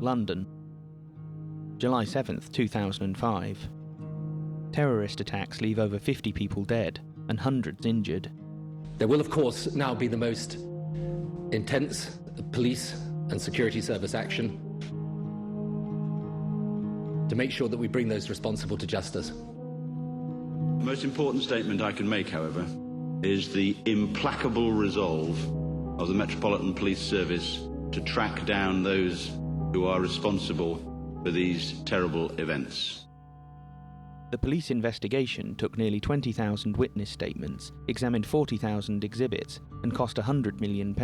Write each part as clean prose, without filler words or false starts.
London. July 7th, 2005. Terrorist attacks leave over 50 people dead and hundreds injured. There will, of course, now be the most intense police and security service action to make sure that we bring those responsible to justice. The most important statement I can make, however, is the implacable resolve of the Metropolitan Police Service to track down those who are responsible for these terrible events. The police investigation took nearly 20,000 witness statements, examined 40,000 exhibits, and cost £100 million,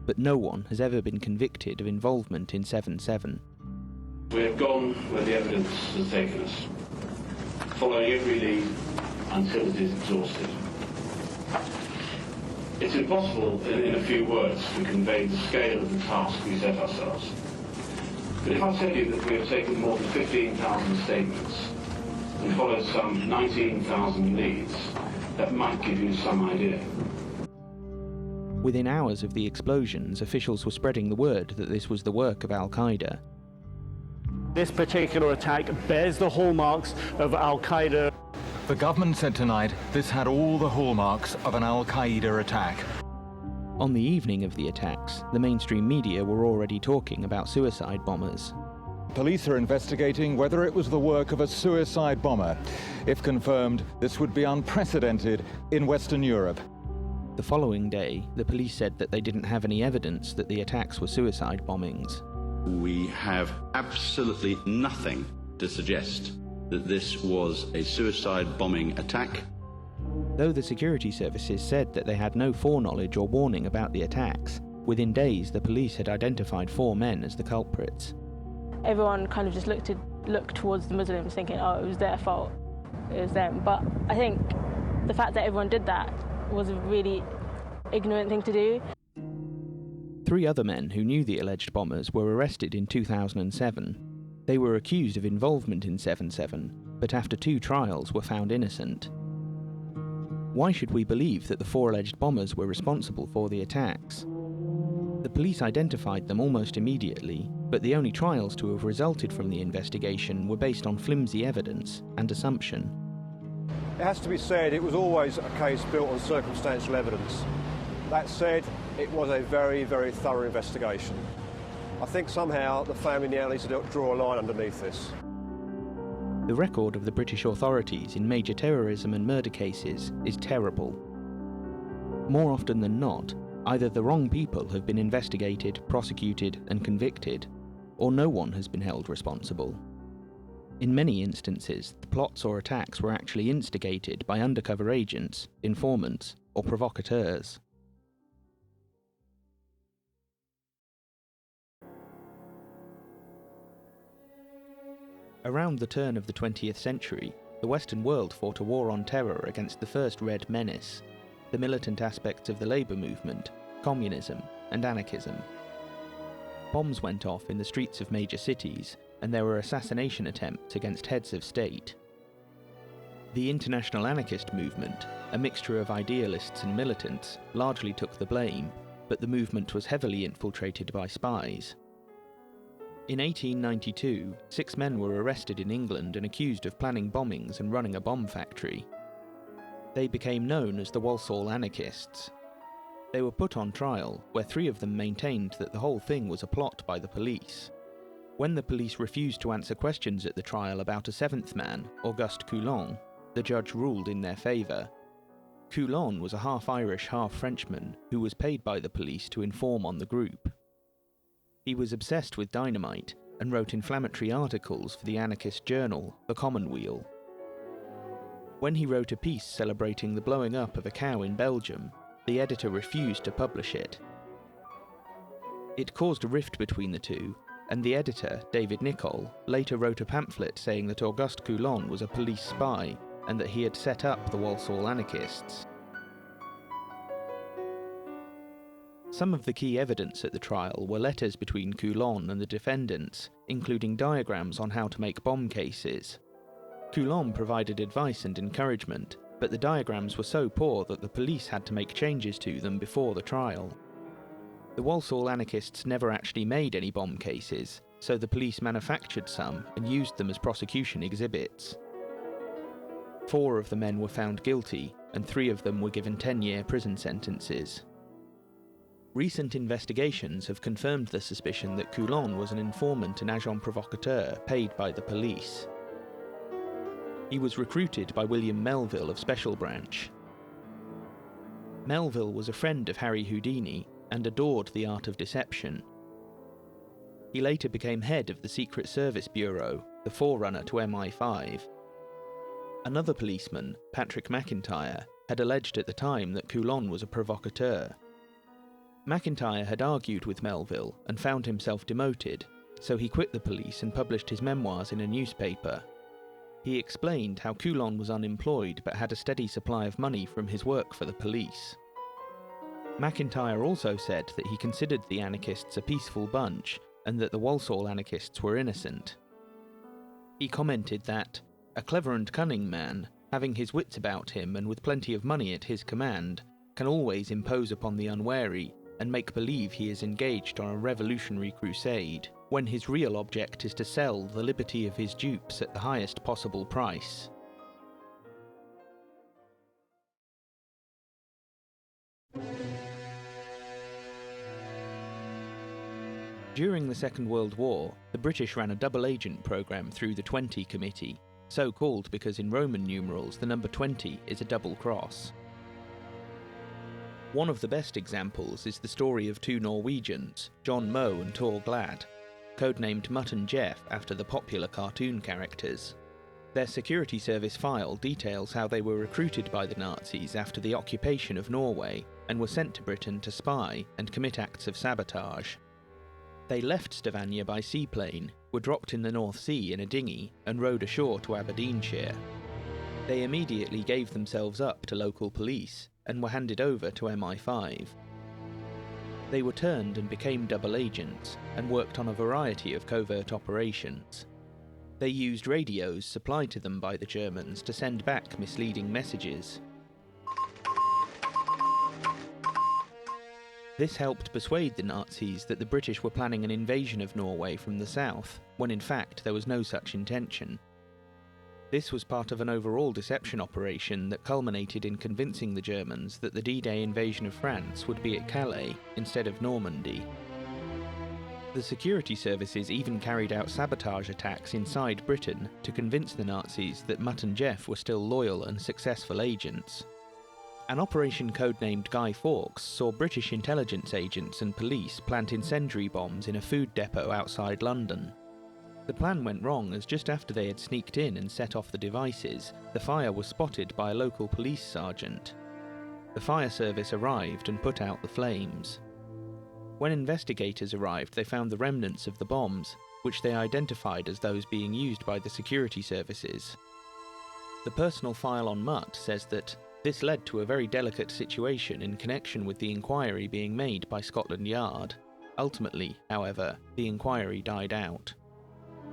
but no one has ever been convicted of involvement in 7/7. We have gone where the evidence has taken us, following every lead until it is exhausted. It's impossible, in a few words, to convey the scale of the task we set ourselves. But if I tell you that we have taken more than 15,000 statements and followed some 19,000 leads, that might give you some idea. Within hours of the explosions, officials were spreading the word that this was the work of Al-Qaeda. This particular attack bears the hallmarks of Al-Qaeda. The government said tonight this had all the hallmarks of an Al-Qaeda attack. On the evening of the attacks, the mainstream media were already talking about suicide bombers. Police are investigating whether it was the work of a suicide bomber. If confirmed, this would be unprecedented in Western Europe. The following day, the police said that they didn't have any evidence that the attacks were suicide bombings. We have absolutely nothing to suggest that this was a suicide bombing attack. Though the security services said that they had no foreknowledge or warning about the attacks, within days the police had identified 4 men as the culprits. Everyone kind of just looked towards the Muslims thinking, oh, it was their fault, it was them. But I think the fact that everyone did that was a really ignorant thing to do. 3 other men who knew the alleged bombers were arrested in 2007. They were accused of involvement in 7/7, but after 2 trials were found innocent. Why should we believe that the 4 alleged bombers were responsible for the attacks? The police identified them almost immediately, but the only trials to have resulted from the investigation were based on flimsy evidence and assumption. It has to be said it was always a case built on circumstantial evidence. That said, it was a very, very thorough investigation. I think somehow the family now needs to draw a line underneath this. The record of the British authorities in major terrorism and murder cases is terrible. More often than not, either the wrong people have been investigated, prosecuted, and convicted, or no one has been held responsible. In many instances, the plots or attacks were actually instigated by undercover agents, informants, or provocateurs. Around the turn of the 20th century, the Western world fought a war on terror against the first Red Menace, the militant aspects of the labour movement, communism, and anarchism. Bombs went off in the streets of major cities, and there were assassination attempts against heads of state. The international anarchist movement, a mixture of idealists and militants, largely took the blame, but the movement was heavily infiltrated by spies. In 1892, 6 men were arrested in England and accused of planning bombings and running a bomb factory. They became known as the Walsall Anarchists. They were put on trial, where 3 of them maintained that the whole thing was a plot by the police. When the police refused to answer questions at the trial about a 7th man, Auguste Coulon, the judge ruled in their favour. Coulon was a half-Irish, half-Frenchman who was paid by the police to inform on the group. He was obsessed with dynamite and wrote inflammatory articles for the anarchist journal, The Commonweal. When he wrote a piece celebrating the blowing up of a cow in Belgium, the editor refused to publish it. It caused a rift between the two, and the editor, David Nicholl, later wrote a pamphlet saying that Auguste Coulon was a police spy and that he had set up the Walsall Anarchists. Some of the key evidence at the trial were letters between Coulon and the defendants, including diagrams on how to make bomb cases. Coulon provided advice and encouragement, but the diagrams were so poor that the police had to make changes to them before the trial. The Walsall Anarchists never actually made any bomb cases, so the police manufactured some and used them as prosecution exhibits. 4 of the men were found guilty, and 3 of them were given 10-year prison sentences. Recent investigations have confirmed the suspicion that Coulon was an informant and agent provocateur paid by the police. He was recruited by William Melville of Special Branch. Melville was a friend of Harry Houdini and adored the art of deception. He later became head of the Secret Service Bureau, the forerunner to MI5. Another policeman, Patrick McIntyre, had alleged at the time that Coulon was a provocateur. McIntyre had argued with Melville and found himself demoted, so he quit the police and published his memoirs in a newspaper. He explained how Coulon was unemployed but had a steady supply of money from his work for the police. McIntyre also said that he considered the anarchists a peaceful bunch and that the Walsall anarchists were innocent. He commented that, "A clever and cunning man, having his wits about him and with plenty of money at his command, can always impose upon the unwary and make believe he is engaged on a revolutionary crusade, when his real object is to sell the liberty of his dupes at the highest possible price." During the Second World War, the British ran a double-agent program through the 20 Committee, so called because in Roman numerals the number 20 is a double cross. One of the best examples is the story of 2 Norwegians, John Moe and Tor Glad, codenamed Mutt and Jeff after the popular cartoon characters. Their security service file details how they were recruited by the Nazis after the occupation of Norway and were sent to Britain to spy and commit acts of sabotage. They left Stavanger by seaplane, were dropped in the North Sea in a dinghy, and rowed ashore to Aberdeenshire. They immediately gave themselves up to local police and were handed over to MI5. They were turned and became double agents and worked on a variety of covert operations. They used radios supplied to them by the Germans to send back misleading messages. This helped persuade the Nazis that the British were planning an invasion of Norway from the south, when in fact there was no such intention. This was part of an overall deception operation that culminated in convincing the Germans that the D-Day invasion of France would be at Calais instead of Normandy. The security services even carried out sabotage attacks inside Britain to convince the Nazis that Mutt and Jeff were still loyal and successful agents. An operation codenamed Guy Fawkes saw British intelligence agents and police plant incendiary bombs in a food depot outside London. The plan went wrong as just after they had sneaked in and set off the devices, the fire was spotted by a local police sergeant. The fire service arrived and put out the flames. When investigators arrived, they found the remnants of the bombs, which they identified as those being used by the security services. The personal file on Mutt says that this led to a very delicate situation in connection with the inquiry being made by Scotland Yard. Ultimately, however, the inquiry died out.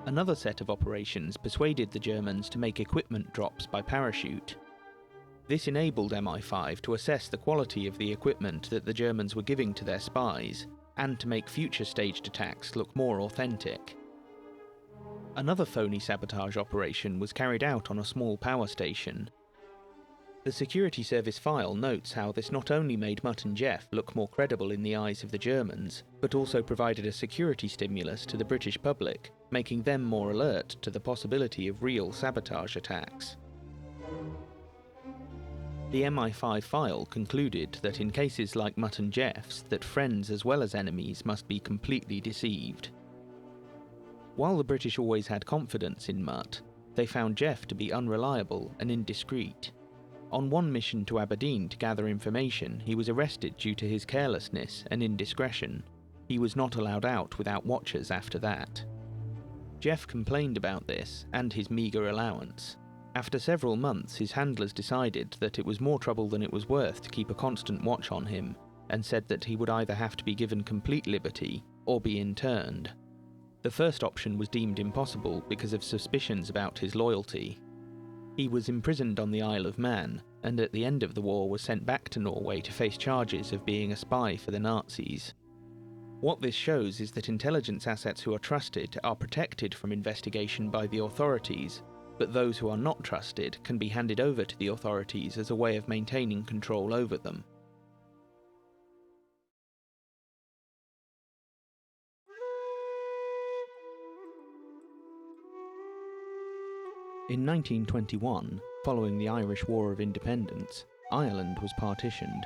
Another set of operations persuaded the Germans to make equipment drops by parachute. This enabled MI5 to assess the quality of the equipment that the Germans were giving to their spies, and to make future staged attacks look more authentic. Another phony sabotage operation was carried out on a small power station. The security service file notes how this not only made Mutt and Jeff look more credible in the eyes of the Germans, but also provided a security stimulus to the British public, making them more alert to the possibility of real sabotage attacks. The MI5 file concluded that in cases like Mutt and Jeff's, that friends as well as enemies must be completely deceived. While the British always had confidence in Mutt, they found Jeff to be unreliable and indiscreet. On one mission to Aberdeen to gather information, he was arrested due to his carelessness and indiscretion. He was not allowed out without watchers after that. Jeff complained about this and his meagre allowance. After several months, his handlers decided that it was more trouble than it was worth to keep a constant watch on him, and said that he would either have to be given complete liberty or be interned. The first option was deemed impossible because of suspicions about his loyalty. He was imprisoned on the Isle of Man, and at the end of the war was sent back to Norway to face charges of being a spy for the Nazis. What this shows is that intelligence assets who are trusted are protected from investigation by the authorities, but those who are not trusted can be handed over to the authorities as a way of maintaining control over them. In 1921, following the Irish War of Independence, Ireland was partitioned.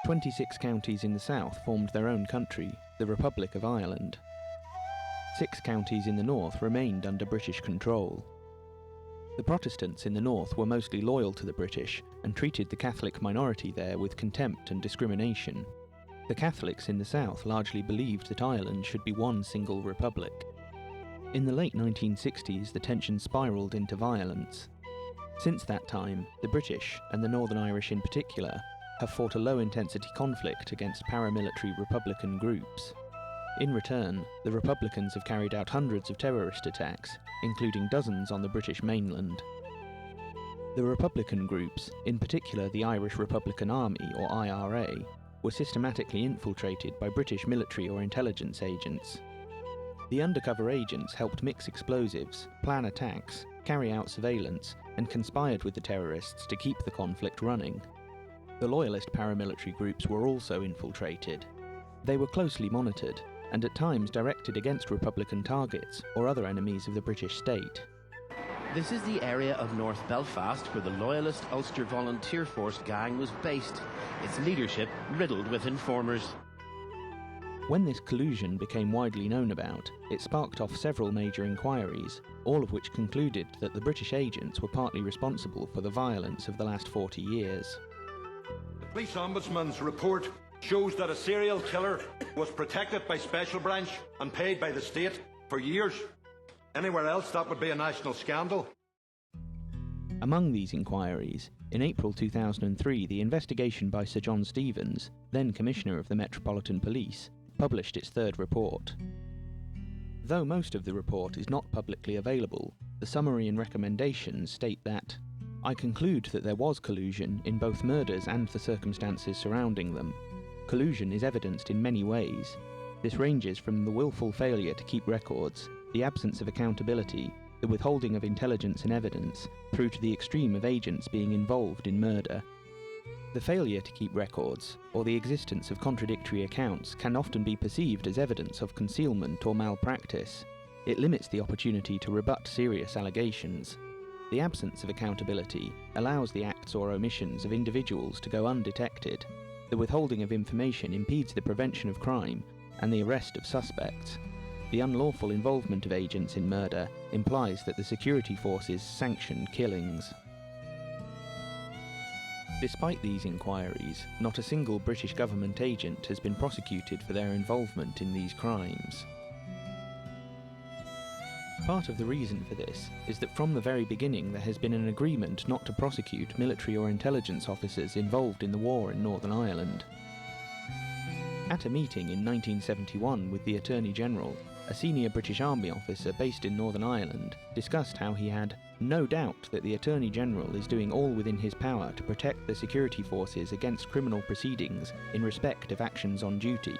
26 counties in the south formed their own country, the Republic of Ireland. 6 counties in the north remained under British control. The Protestants in the north were mostly loyal to the British and treated the Catholic minority there with contempt and discrimination. The Catholics in the south largely believed that Ireland should be one single republic. In the late 1960s, the tension spiralled into violence. Since that time, the British, and the Northern Irish in particular, have fought a low-intensity conflict against paramilitary Republican groups. In return, the Republicans have carried out hundreds of terrorist attacks, including dozens on the British mainland. The Republican groups, in particular the Irish Republican Army, or IRA, were systematically infiltrated by British military or intelligence agents. The undercover agents helped mix explosives, plan attacks, carry out surveillance, and conspired with the terrorists to keep the conflict running. The loyalist paramilitary groups were also infiltrated. They were closely monitored, and at times directed against Republican targets or other enemies of the British state. This is the area of North Belfast where the Loyalist Ulster Volunteer Force gang was based, its leadership riddled with informers. When this collusion became widely known about, it sparked off several major inquiries, all of which concluded that the British agents were partly responsible for the violence of the last 40 years. The Police Ombudsman's report shows that a serial killer was protected by Special Branch and paid by the state for years. Anywhere else, that would be a national scandal. Among these inquiries, in April 2003, the investigation by Sir John Stevens, then Commissioner of the Metropolitan Police, published its third report. Though most of the report is not publicly available, the summary and recommendations state that I conclude that there was collusion in both murders and the circumstances surrounding them. Collusion is evidenced in many ways. This ranges from the willful failure to keep records, the absence of accountability, the withholding of intelligence and evidence, through to the extreme of agents being involved in murder. The failure to keep records, or the existence of contradictory accounts, can often be perceived as evidence of concealment or malpractice. It limits the opportunity to rebut serious allegations. The absence of accountability allows the acts or omissions of individuals to go undetected. The withholding of information impedes the prevention of crime and the arrest of suspects. The unlawful involvement of agents in murder implies that the security forces sanction killings. Despite these inquiries, not a single British government agent has been prosecuted for their involvement in these crimes. Part of the reason for this is that from the very beginning there has been an agreement not to prosecute military or intelligence officers involved in the war in Northern Ireland. At a meeting in 1971 with the Attorney General, a senior British Army officer based in Northern Ireland discussed how he had no doubt that the Attorney General is doing all within his power to protect the security forces against criminal proceedings in respect of actions on duty,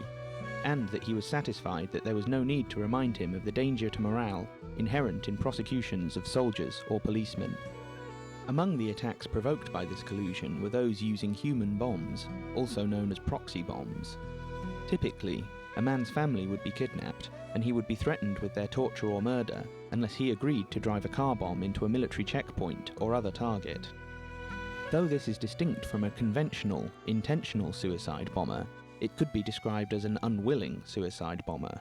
and that he was satisfied that there was no need to remind him of the danger to morale inherent in prosecutions of soldiers or policemen. Among the attacks provoked by this collusion were those using human bombs, also known as proxy bombs. Typically, a man's family would be kidnapped, and he would be threatened with their torture or murder unless he agreed to drive a car bomb into a military checkpoint or other target. Though this is distinct from a conventional, intentional suicide bomber, it could be described as an unwilling suicide bomber.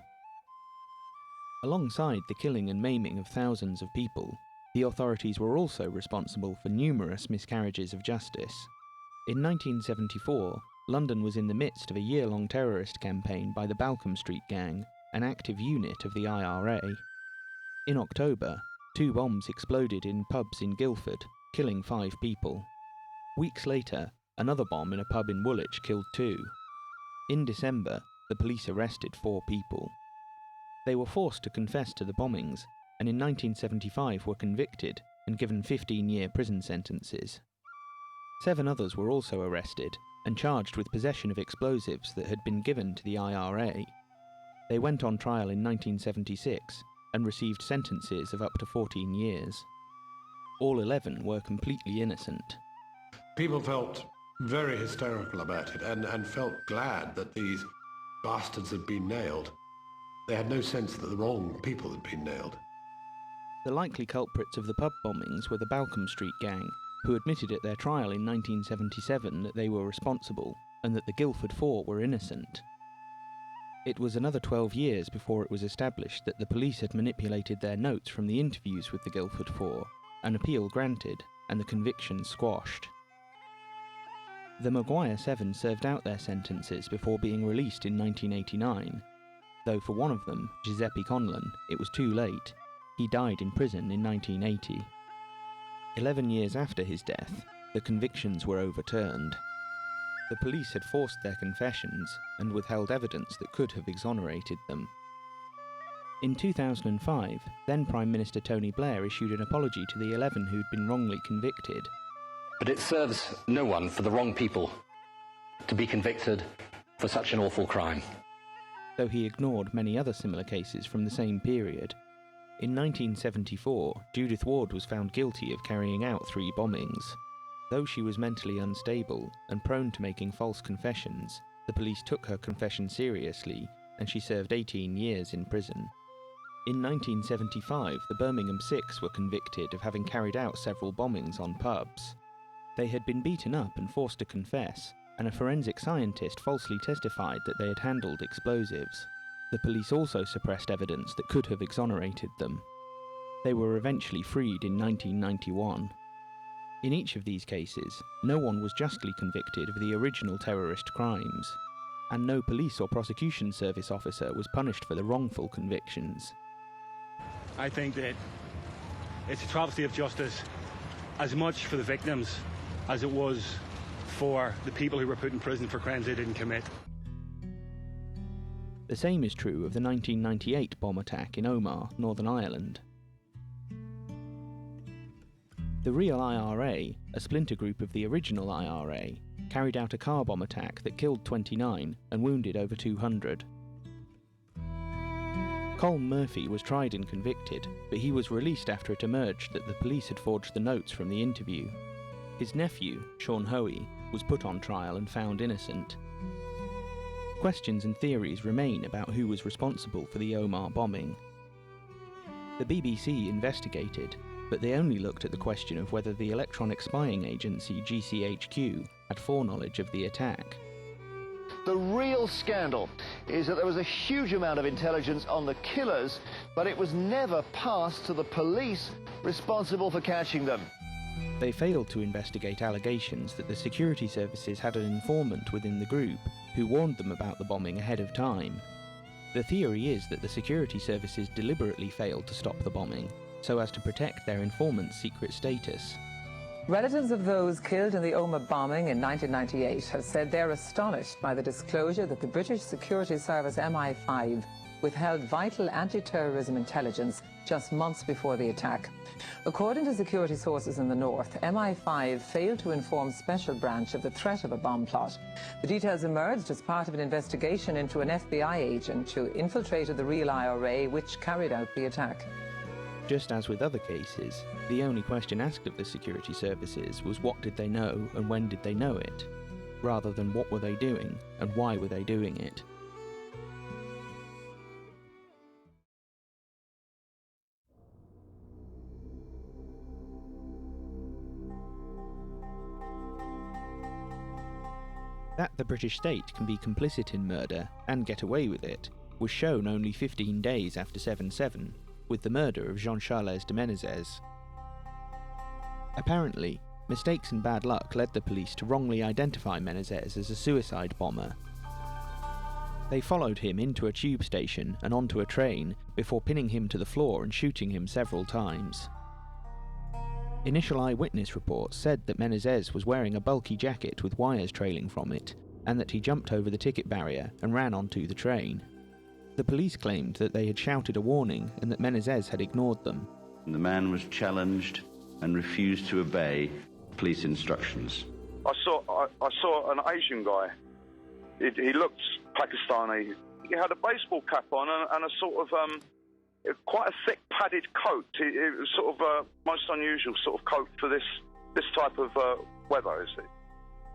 Alongside the killing and maiming of thousands of people, the authorities were also responsible for numerous miscarriages of justice. In 1974, London was in the midst of a year-long terrorist campaign by the Balcombe Street Gang, an active unit of the IRA. In October, 2 bombs exploded in pubs in Guildford, killing 5 people. Weeks later, another bomb in a pub in Woolwich killed 2. In December, the police arrested 4 people. They were forced to confess to the bombings, and in 1975 were convicted and given 15-year prison sentences. 7 others were also arrested and charged with possession of explosives that had been given to the IRA. They went on trial in 1976 and received sentences of up to 14 years. All 11 were completely innocent. People felt very hysterical about it and felt glad that these bastards had been nailed. They had no sense that the wrong people had been nailed. The likely culprits of the pub bombings were the Balcombe Street gang, who admitted at their trial in 1977 that they were responsible and that the Guildford Four were innocent. It was another 12 years before it was established that the police had manipulated their notes from the interviews with the Guildford Four, an appeal granted, and the convictions squashed. The Maguire Seven served out their sentences before being released in 1989, though for one of them, Giuseppe Conlon, it was too late. He died in prison in 1980. 11 years after his death, the convictions were overturned. The police had forced their confessions and withheld evidence that could have exonerated them. In 2005, then Prime Minister Tony Blair issued an apology to the 11 who'd been wrongly convicted. But it serves no one for the wrong people to be convicted for such an awful crime. Though he ignored many other similar cases from the same period. In 1974, Judith Ward was found guilty of carrying out 3 bombings. Though she was mentally unstable and prone to making false confessions, the police took her confession seriously and she served 18 years in prison. In 1975, the Birmingham Six were convicted of having carried out several bombings on pubs. They had been beaten up and forced to confess, and a forensic scientist falsely testified that they had handled explosives. The police also suppressed evidence that could have exonerated them. They were eventually freed in 1991. In each of these cases, no one was justly convicted of the original terrorist crimes, and no police or prosecution service officer was punished for the wrongful convictions. I think that it's a travesty of justice, as much for the victims as it was for the people who were put in prison for crimes they didn't commit. The same is true of the 1998 bomb attack in Omagh, Northern Ireland. The Real IRA, a splinter group of the original IRA, carried out a car bomb attack that killed 29 and wounded over 200. Colm Murphy was tried and convicted, but he was released after it emerged that the police had forged the notes from the interview. His nephew, Sean Hoey, was put on trial and found innocent. Questions and theories remain about who was responsible for the Omagh bombing. The BBC investigated, but they only looked at the question of whether the electronic spying agency GCHQ had foreknowledge of the attack. The real scandal is that there was a huge amount of intelligence on the killers, but it was never passed to the police responsible for catching them. They failed to investigate allegations that the security services had an informant within the group who warned them about the bombing ahead of time. The theory is that the security services deliberately failed to stop the bombing, so as to protect their informant's secret status. Relatives of those killed in the Omagh bombing in 1998 have said they're astonished by the disclosure that the British security service MI5 withheld vital anti-terrorism intelligence just months before the attack. According to security sources in the north, MI5 failed to inform Special Branch of the threat of a bomb plot. The details emerged as part of an investigation into an FBI agent who infiltrated the Real IRA, which carried out the attack. Just as with other cases, the only question asked of the security services was what did they know and when did they know it, rather than what were they doing and why were they doing it. That the British state can be complicit in murder and get away with it was shown only 15 days after 7/7, with the murder of Jean-Charles de Menezes. Apparently, mistakes and bad luck led the police to wrongly identify Menezes as a suicide bomber. They followed him into a tube station and onto a train before pinning him to the floor and shooting him several times. Initial eyewitness reports said that Menezes was wearing a bulky jacket with wires trailing from it, and that he jumped over the ticket barrier and ran onto the train. The police claimed that they had shouted a warning and that Menezes had ignored them. The man was challenged and refused to obey police instructions. I saw an Asian guy. He looked Pakistani, he had a baseball cap on and a sort of quite a thick padded coat. It was sort of most unusual sort of coat for this type of weather, is it?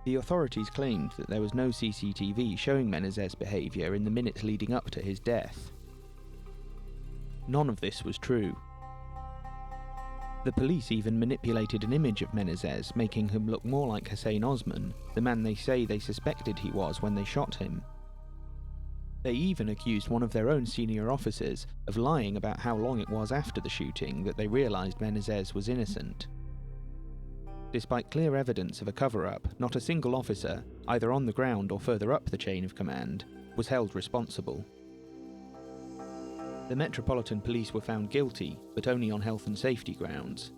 The authorities claimed that there was no CCTV showing Menezes' behaviour in the minutes leading up to his death. None of this was true. The police even manipulated an image of Menezes, making him look more like Hussein Osman, the man they say they suspected he was when they shot him. They even accused one of their own senior officers of lying about how long it was after the shooting that they realised Menezes was innocent. Despite clear evidence of a cover-up, not a single officer, either on the ground or further up the chain of command, was held responsible. The Metropolitan Police were found guilty, but only on health and safety grounds.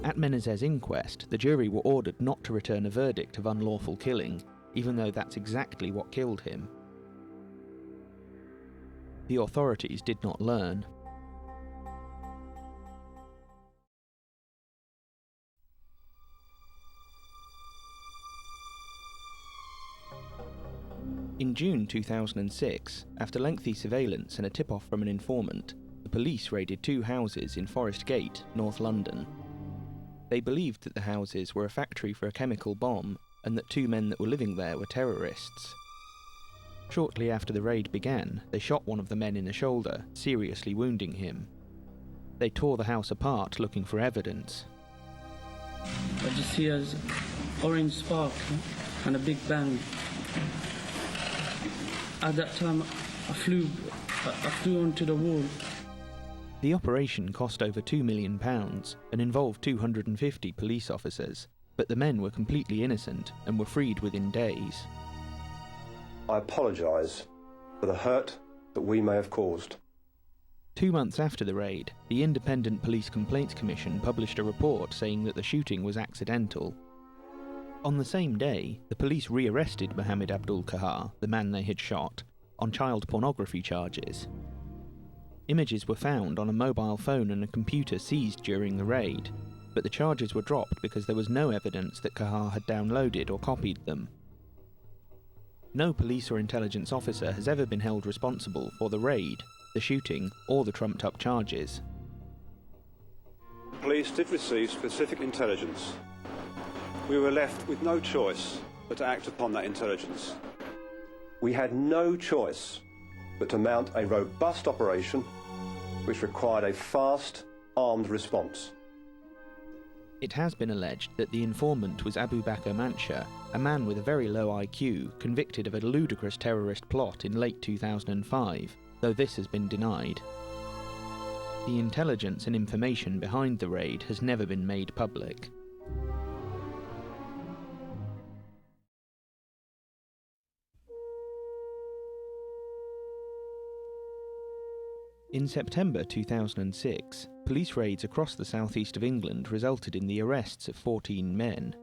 At Menezes' inquest, the jury were ordered not to return a verdict of unlawful killing, even though that's exactly what killed him. The authorities did not learn. In June 2006, after lengthy surveillance and a tip-off from an informant, the police raided 2 houses in Forest Gate, North London. They believed that the houses were a factory for a chemical bomb and that 2 men that were living there were terrorists. Shortly after the raid began, they shot one of the men in the shoulder, seriously wounding him. They tore the house apart looking for evidence. I just see an orange spark and a big bang. At that time, I flew onto the wall. The operation cost over £2 million and involved 250 police officers, but the men were completely innocent and were freed within days. I apologise for the hurt that we may have caused. 2 months after the raid, the Independent Police Complaints Commission published a report saying that the shooting was accidental. On the same day, the police rearrested Mohammed Abdul Kahar, the man they had shot, on child pornography charges. Images were found on a mobile phone and a computer seized during the raid, but the charges were dropped because there was no evidence that Kahar had downloaded or copied them. No police or intelligence officer has ever been held responsible for the raid, the shooting, or the trumped-up charges. Police did receive specific intelligence. We were left with no choice but to act upon that intelligence. We had no choice but to mount a robust operation which required a fast, armed response. It has been alleged that the informant was Abu Bakr Manshur, a man with a very low IQ, convicted of a ludicrous terrorist plot in late 2005, though this has been denied. The intelligence and information behind the raid has never been made public. In September 2006, police raids across the southeast of England resulted in the arrests of 14 men.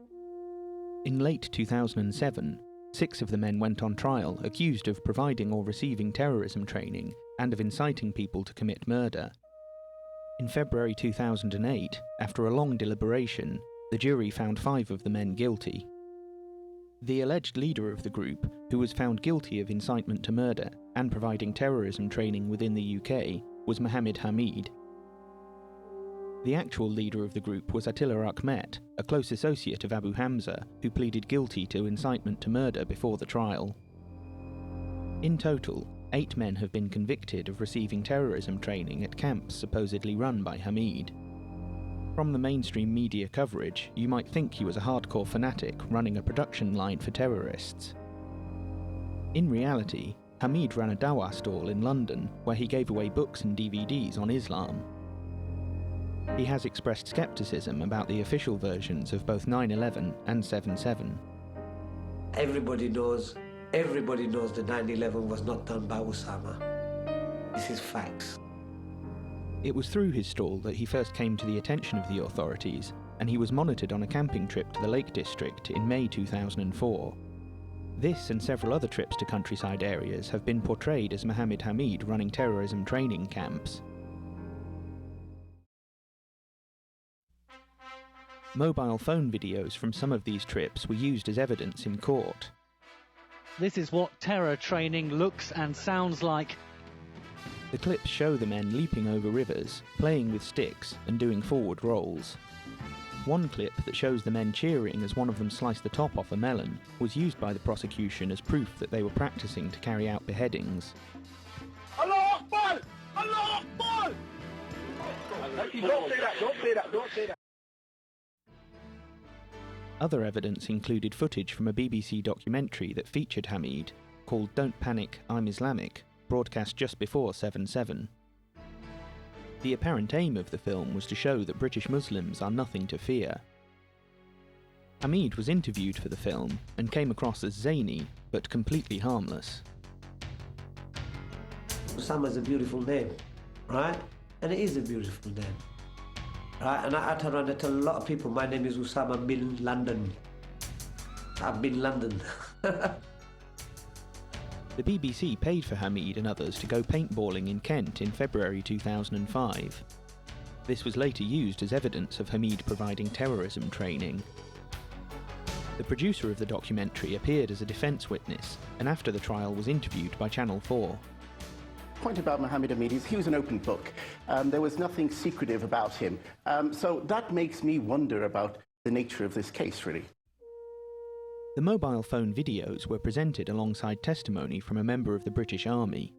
In late 2007, 6 of the men went on trial accused of providing or receiving terrorism training and of inciting people to commit murder. In February 2008, after a long deliberation, the jury found 5 of the men guilty. The alleged leader of the group, who was found guilty of incitement to murder and providing terrorism training within the UK, was Mohammed Hamid. The actual leader of the group was Attila Ahmet, a close associate of Abu Hamza, who pleaded guilty to incitement to murder before the trial. In total, 8 men have been convicted of receiving terrorism training at camps supposedly run by Hamid. From the mainstream media coverage, you might think he was a hardcore fanatic running a production line for terrorists. In reality, Hamid ran a dawah stall in London where he gave away books and DVDs on Islam. He has expressed skepticism about the official versions of both 9/11 and 7/7. Everybody knows that 9/11 was not done by Osama. This is facts. It was through his stall that he first came to the attention of the authorities, and he was monitored on a camping trip to the Lake District in May 2004. This and several other trips to countryside areas have been portrayed as Mohammed Hamid running terrorism training camps. Mobile phone videos from some of these trips were used as evidence in court. This is what terror training looks and sounds like. The clips show the men leaping over rivers, playing with sticks and doing forward rolls. One clip that shows the men cheering as one of them sliced the top off a melon was used by the prosecution as proof that they were practicing to carry out beheadings. Allah Akbar! Allah Akbar! Don't say that, don't say that, don't say that. Other evidence included footage from a BBC documentary that featured Hamid, called Don't Panic, I'm Islamic, broadcast just before 7/7. The apparent aim of the film was to show that British Muslims are nothing to fear. Hamid was interviewed for the film and came across as zany, but completely harmless. Osama is a beautiful name, right? And it is a beautiful name. Right, and I turn around and tell a lot of people my name is Osama bin London. I've been London. The BBC paid for Hamid and others to go paintballing in Kent in February 2005. This was later used as evidence of Hamid providing terrorism training. The producer of the documentary appeared as a defence witness, and after the trial was interviewed by Channel 4. The point about Mohammed Hamid is he was an open book. There was nothing secretive about him. So that makes me wonder about the nature of this case, really. The mobile phone videos were presented alongside testimony from a member of the British Army.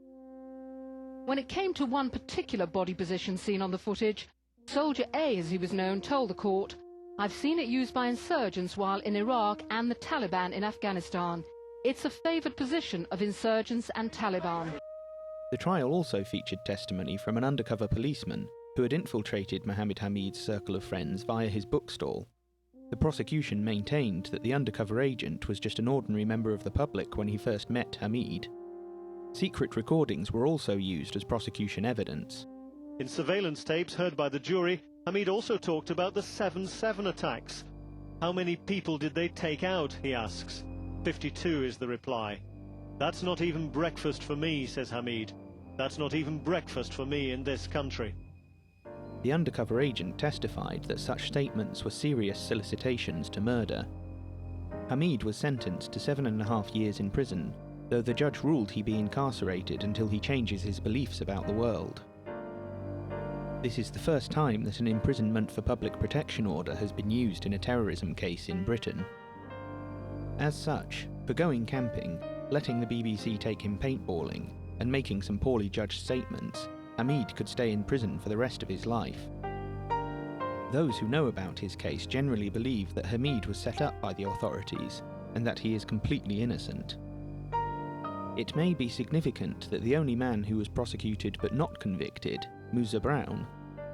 When it came to one particular body position seen on the footage, Soldier A, as he was known, told the court, "I've seen it used by insurgents while in Iraq and the Taliban in Afghanistan. It's a favoured position of insurgents and Taliban." The trial also featured testimony from an undercover policeman who had infiltrated Mohammed Hamid's circle of friends via his bookstall. The prosecution maintained that the undercover agent was just an ordinary member of the public when he first met Hamid. Secret recordings were also used as prosecution evidence. In surveillance tapes heard by the jury, Hamid also talked about the 7/7 attacks. How many people did they take out, he asks. 52 is the reply. That's not even breakfast for me, says Hamid. That's not even breakfast for me in this country. The undercover agent testified that such statements were serious solicitations to murder. Hamid was sentenced to 7.5 years in prison, though the judge ruled he be incarcerated until he changes his beliefs about the world. This is the first time that an imprisonment for public protection order has been used in a terrorism case in Britain. As such, for going camping, letting the BBC take him paintballing, and making some poorly judged statements, Hamid could stay in prison for the rest of his life. Those who know about his case generally believe that Hamid was set up by the authorities, and that he is completely innocent. It may be significant that the only man who was prosecuted but not convicted, Musa Brown,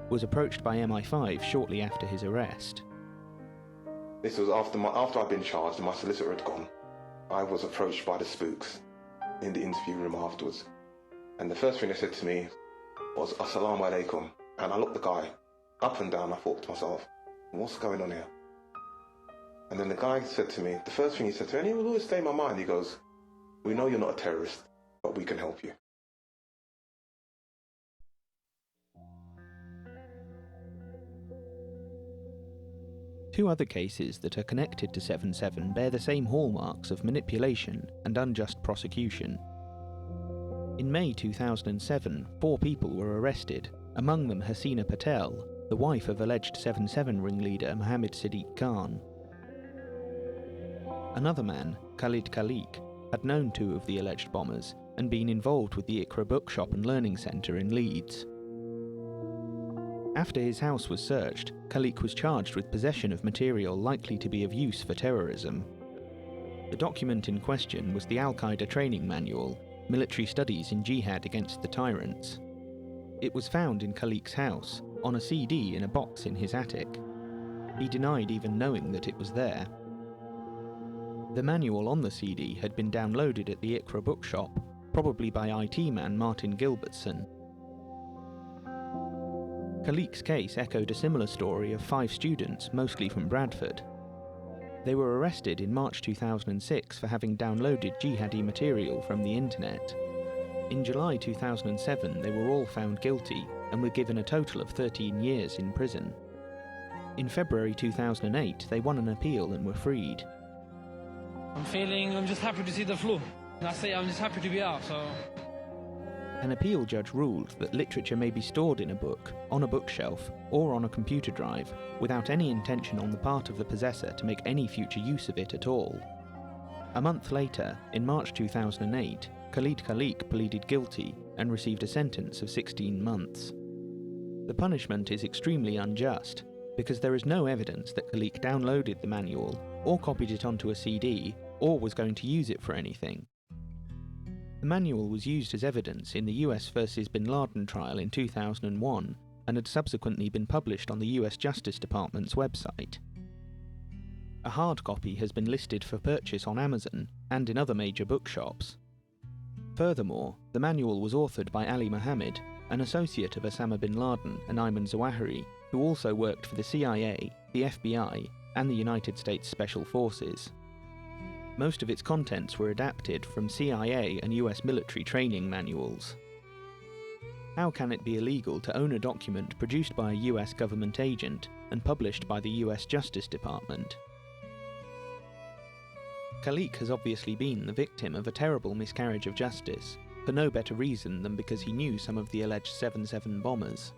was approached by MI5 shortly after his arrest. This was after I'd been charged and my solicitor had gone. I was approached by the spooks in the interview room afterwards. And the first thing they said to me was, "Assalamu alaikum." And I looked the guy up and down. I thought to myself, what's going on here? And then the guy said to me, the first thing he said to me, and he will always stay in my mind, he goes, "We know you're not a terrorist, but we can help you." Two other cases that are connected to 7/7 bear the same hallmarks of manipulation and unjust prosecution. In May 2007, 4 people were arrested, among them Hasina Patel, the wife of alleged 7/7 ringleader Mohammed Sadiq Khan. Another man, Khalid Khalik, had known 2 of the alleged bombers and been involved with the Iqra Bookshop and Learning Centre in Leeds. After his house was searched, Khalik was charged with possession of material likely to be of use for terrorism. The document in question was the Al-Qaeda Training Manual, Military Studies in Jihad Against the Tyrants. It was found in Khalik's house, on a CD in a box in his attic. He denied even knowing that it was there. The manual on the CD had been downloaded at the Iqra Bookshop, probably by IT man Martin Gilbertson. Khalik's case echoed a similar story of 5 students, mostly from Bradford. They were arrested in March 2006 for having downloaded jihadi material from the internet. In July 2007, they were all found guilty and were given a total of 13 years in prison. In February 2008, they won an appeal and were freed. I'm just happy to see the flu. That's it, I'm just happy to be out, so... An appeal judge ruled that literature may be stored in a book, on a bookshelf, or on a computer drive, without any intention on the part of the possessor to make any future use of it at all. A month later, in March 2008, Khalid Khaliq pleaded guilty and received a sentence of 16 months. The punishment is extremely unjust, because there is no evidence that Khaliq downloaded the manual, or copied it onto a CD, or was going to use it for anything. The manual was used as evidence in the US versus Bin Laden trial in 2001 and had subsequently been published on the US Justice Department's website. A hard copy has been listed for purchase on Amazon and in other major bookshops. Furthermore, the manual was authored by Ali Mohammed, an associate of Osama bin Laden and Ayman Zawahiri, who also worked for the CIA, the FBI, and the United States Special Forces. Most of its contents were adapted from CIA and US military training manuals. How can it be illegal to own a document produced by a US government agent and published by the US Justice Department? Khaliq has obviously been the victim of a terrible miscarriage of justice, for no better reason than because he knew some of the alleged 7/7 bombers.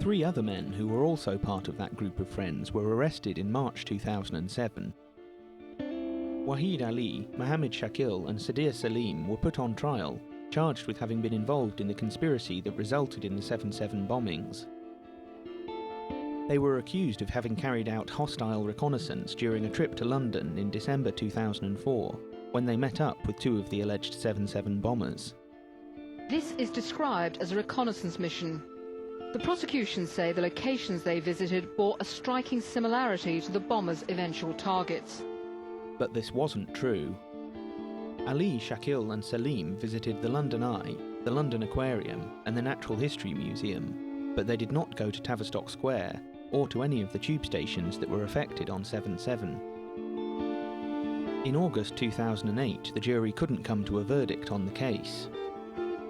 Three other men who were also part of that group of friends were arrested in March 2007. Wahid Ali, Mohammed Shakil and Sadir Salim were put on trial, charged with having been involved in the conspiracy that resulted in the 7/7 bombings. They were accused of having carried out hostile reconnaissance during a trip to London in December 2004, when they met up with two of the alleged 7/7 bombers. This is described as a reconnaissance mission. The prosecution say the locations they visited bore a striking similarity to the bombers' eventual targets. But this wasn't true. Ali, Shakil and Salim visited the London Eye, the London Aquarium and the Natural History Museum, but they did not go to Tavistock Square or to any of the tube stations that were affected on 7/7. In August 2008, the jury couldn't come to a verdict on the case.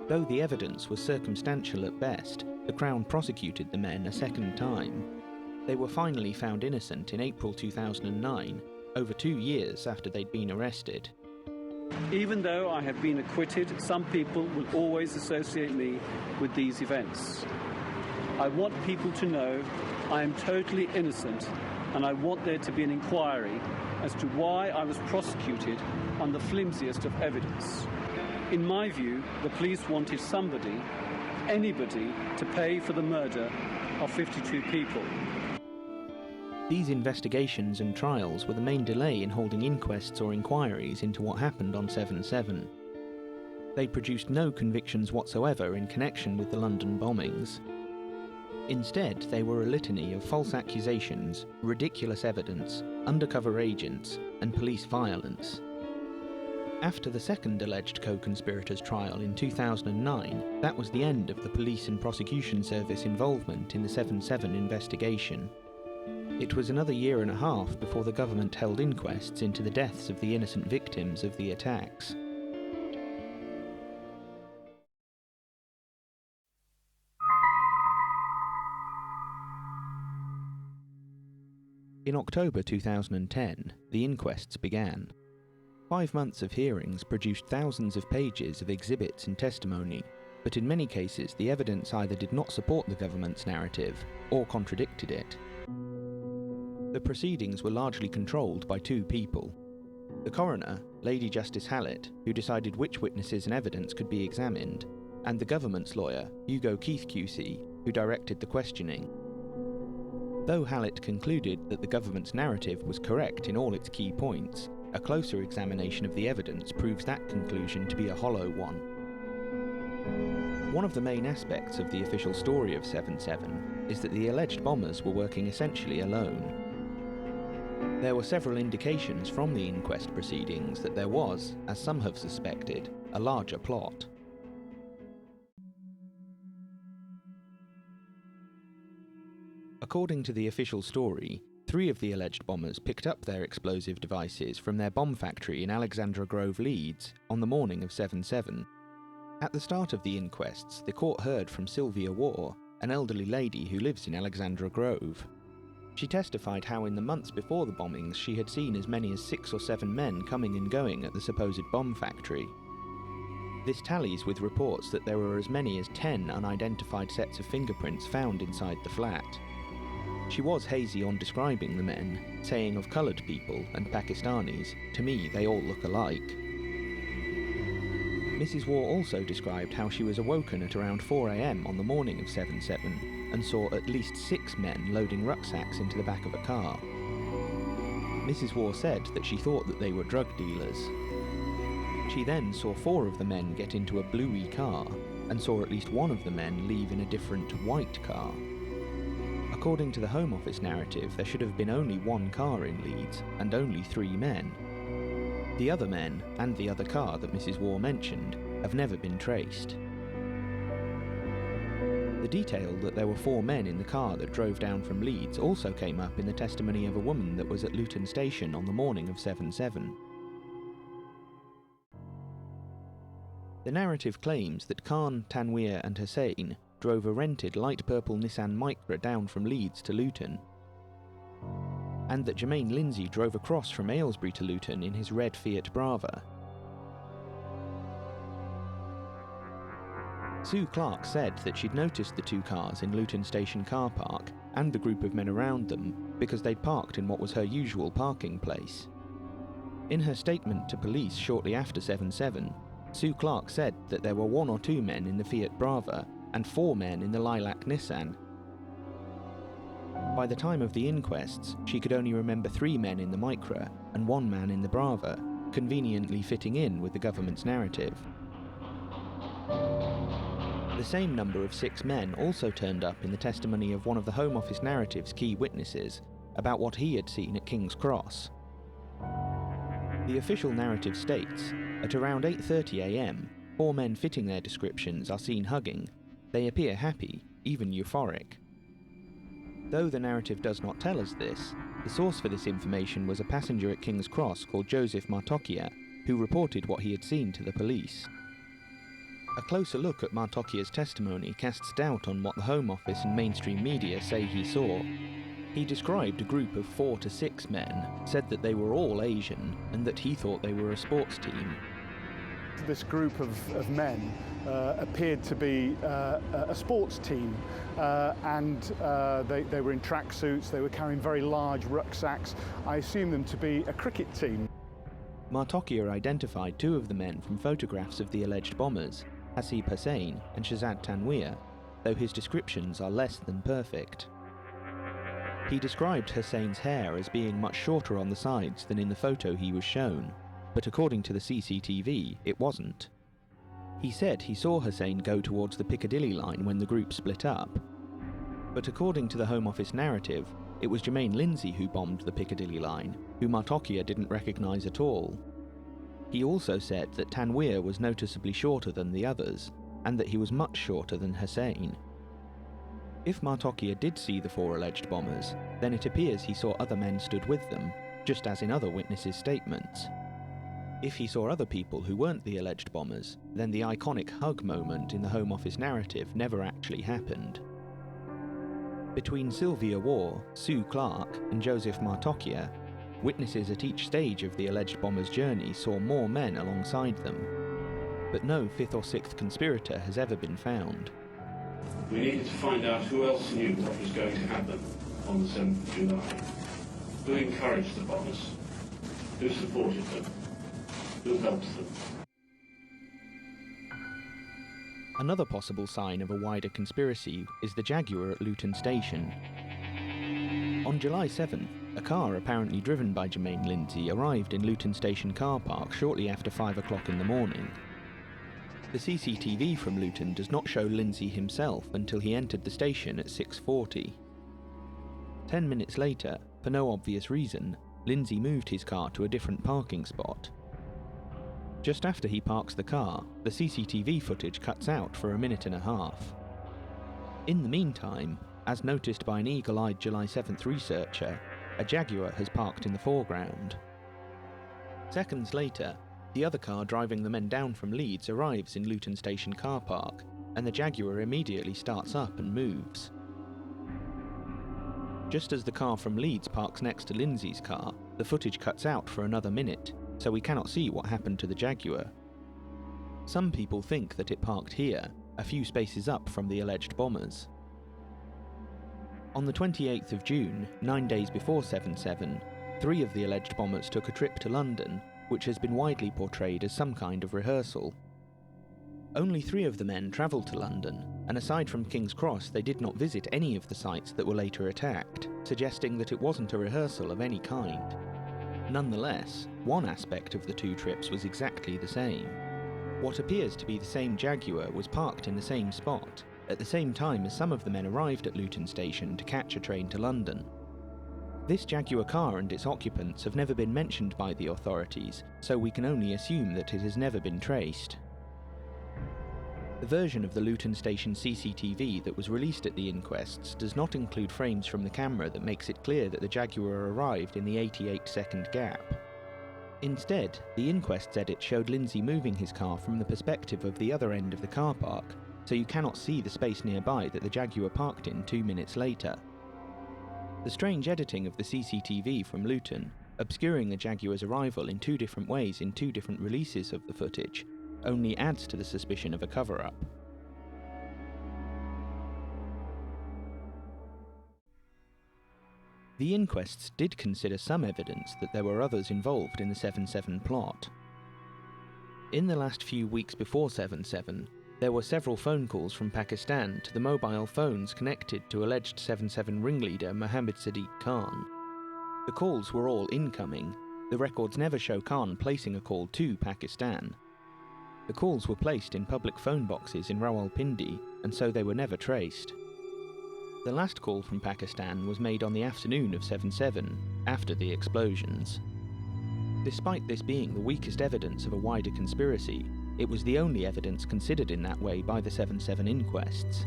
Though the evidence was circumstantial at best, the Crown prosecuted the men a second time. They were finally found innocent in April 2009, over 2 years after they'd been arrested. Even though I have been acquitted, some people will always associate me with these events. I want people to know I am totally innocent, and I want there to be an inquiry as to why I was prosecuted on the flimsiest of evidence. In my view, the police wanted somebody, anybody, to pay for the murder of 52 people. These investigations and trials were the main delay in holding inquests or inquiries into what happened on 7/7. They produced no convictions whatsoever in connection with the London bombings. Instead, they were a litany of false accusations, ridiculous evidence, undercover agents, and police violence. After the second alleged co-conspirators trial in 2009, that was the end of the police and prosecution service involvement in the 7/7 investigation. It was another year and a half before the government held inquests into the deaths of the innocent victims of the attacks. In October 2010, the inquests began. 5 months of hearings produced thousands of pages of exhibits and testimony, but in many cases the evidence either did not support the government's narrative or contradicted it. The proceedings were largely controlled by two people. The coroner, Lady Justice Hallett, who decided which witnesses and evidence could be examined, and the government's lawyer, Hugo Keith QC, who directed the questioning. Though Hallett concluded that the government's narrative was correct in all its key points, a closer examination of the evidence proves that conclusion to be a hollow one. One of the main aspects of the official story of 7/7 is that the alleged bombers were working essentially alone. There were several indications from the inquest proceedings that there was, as some have suspected, a larger plot. According to the official story, 3 of the alleged bombers picked up their explosive devices from their bomb factory in Alexandra Grove, Leeds, on the morning of 7/7. At the start of the inquests, the court heard from Sylvia Waugh, an elderly lady who lives in Alexandra Grove. She testified how in the months before the bombings she had seen as many as 6 or 7 men coming and going at the supposed bomb factory. This tallies with reports that there were as many as 10 unidentified sets of fingerprints found inside the flat. She was hazy on describing the men, saying of coloured people and Pakistanis, "To me they all look alike." Mrs. Waugh also described how she was awoken at around 4 a.m. on the morning of 7/7 and saw at least 6 men loading rucksacks into the back of a car. Mrs. Waugh said that she thought that they were drug dealers. She then saw 4 of the men get into a bluey car and saw at least 1 of the men leave in a different white car. According to the Home Office narrative, there should have been only 1 car in Leeds and only 3 men. The other men, and the other car that Mrs. Waugh mentioned, have never been traced. The detail that there were 4 men in the car that drove down from Leeds also came up in the testimony of a woman that was at Luton Station on the morning of 7/7. The narrative claims that Khan, Tanweer and Hussein drove a rented light purple Nissan Micra down from Leeds to Luton, and that Jermaine Lindsay drove across from Aylesbury to Luton in his red Fiat Brava. Sue Clark said that she'd noticed the 2 cars in Luton Station car park and the group of men around them because they'd parked in what was her usual parking place. In her statement to police shortly after 7/7, Sue Clark said that there were 1 or 2 men in the Fiat Brava and 4 men in the lilac Nissan. By the time of the inquests, she could only remember 3 men in the Micra and 1 man in the Brava, conveniently fitting in with the government's narrative. The same number of 6 men also turned up in the testimony of one of the Home Office narrative's key witnesses about what he had seen at King's Cross. The official narrative states, at around 8:30 a.m, 4 men fitting their descriptions are seen hugging. They appear happy, even euphoric. Though the narrative does not tell us this, the source for this information was a passenger at King's Cross called Joseph Martokia, who reported what he had seen to the police. A closer look at Martokia's testimony casts doubt on what the Home Office and mainstream media say he saw. He described a group of 4 to 6 men, said that they were all Asian, and that he thought they were a sports team. This group of men appeared to be a sports team, and they were in tracksuits, they were carrying very large rucksacks. I assumed them to be a cricket team. Martokia identified 2 of the men from photographs of the alleged bombers, Hasib Hussein and Shazad Tanweer, though his descriptions are less than perfect. He described Hussein's hair as being much shorter on the sides than in the photo he was shown, but according to the CCTV, it wasn't. He said he saw Hussein go towards the Piccadilly line when the group split up, but according to the Home Office narrative, it was Jermaine Lindsay who bombed the Piccadilly line, who Martokia didn't recognise at all. He also said that Tanweer was noticeably shorter than the others, and that he was much shorter than Hussein. If Martokia did see the 4 alleged bombers, then it appears he saw other men stood with them, just as in other witnesses' statements. If he saw other people who weren't the alleged bombers, then the iconic hug moment in the Home Office narrative never actually happened. Between Sylvia Waugh, Sue Clark and Joseph Martokia, witnesses at each stage of the alleged bombers' journey saw more men alongside them, but no 5th or 6th conspirator has ever been found. We needed to find out who else knew what was going to happen on the 7th of July. Who encouraged the bombers? Who supported them? Who helped them? Another possible sign of a wider conspiracy is the Jaguar at Luton Station. On July 7th, a car apparently driven by Jermaine Lindsay arrived in Luton Station car park shortly after 5 o'clock in the morning. The CCTV from Luton does not show Lindsay himself until he entered the station at 6:40. 10 minutes later, for no obvious reason, Lindsay moved his car to a different parking spot. Just after he parks the car, the CCTV footage cuts out for 1.5 minutes. In the meantime, as noticed by an eagle-eyed July 7th researcher, a Jaguar has parked in the foreground. Seconds later, The other car driving the men down from Leeds arrives in Luton Station car park, and the Jaguar immediately starts up and moves. Just as the car from Leeds parks next to Lindsay's car, the footage cuts out for another minute, so we cannot see what happened to the Jaguar. Some people think that it parked here, a few spaces up from the alleged bombers. On the 28th of June, 9 days before 7/7, 3 of the alleged bombers took a trip to London, which has been widely portrayed as some kind of rehearsal. Only 3 of the men travelled to London, and aside from King's Cross they did not visit any of the sites that were later attacked, suggesting that it wasn't a rehearsal of any kind. Nonetheless, one aspect of the 2 trips was exactly the same. What appears to be the same Jaguar was parked in the same spot, at the same time as some of the men arrived at Luton Station to catch a train to London. This Jaguar car and its occupants have never been mentioned by the authorities, so we can only assume that it has never been traced. The version of the Luton Station CCTV that was released at the inquests does not include frames from the camera that makes it clear that the Jaguar arrived in the 88-second gap. Instead, the inquest's edit showed Lindsay moving his car from the perspective of the other end of the car park, so you cannot see the space nearby that the Jaguar parked in 2 minutes later. The strange editing of the CCTV from Luton, obscuring the Jaguar's arrival in 2 different ways in 2 different releases of the footage, only adds to the suspicion of a cover-up. The inquests did consider some evidence that there were others involved in the 7/7 plot. In the last few weeks before 7/7, there were several phone calls from Pakistan to the mobile phones connected to alleged 7/7 ringleader Mohammed Sadiq Khan. The calls were all incoming. The records never show Khan placing a call to Pakistan. The calls were placed in public phone boxes in Rawalpindi, and so they were never traced. The last call from Pakistan was made on the afternoon of 7/7, after the explosions. Despite this being the weakest evidence of a wider conspiracy, it was the only evidence considered in that way by the 7/7 inquests.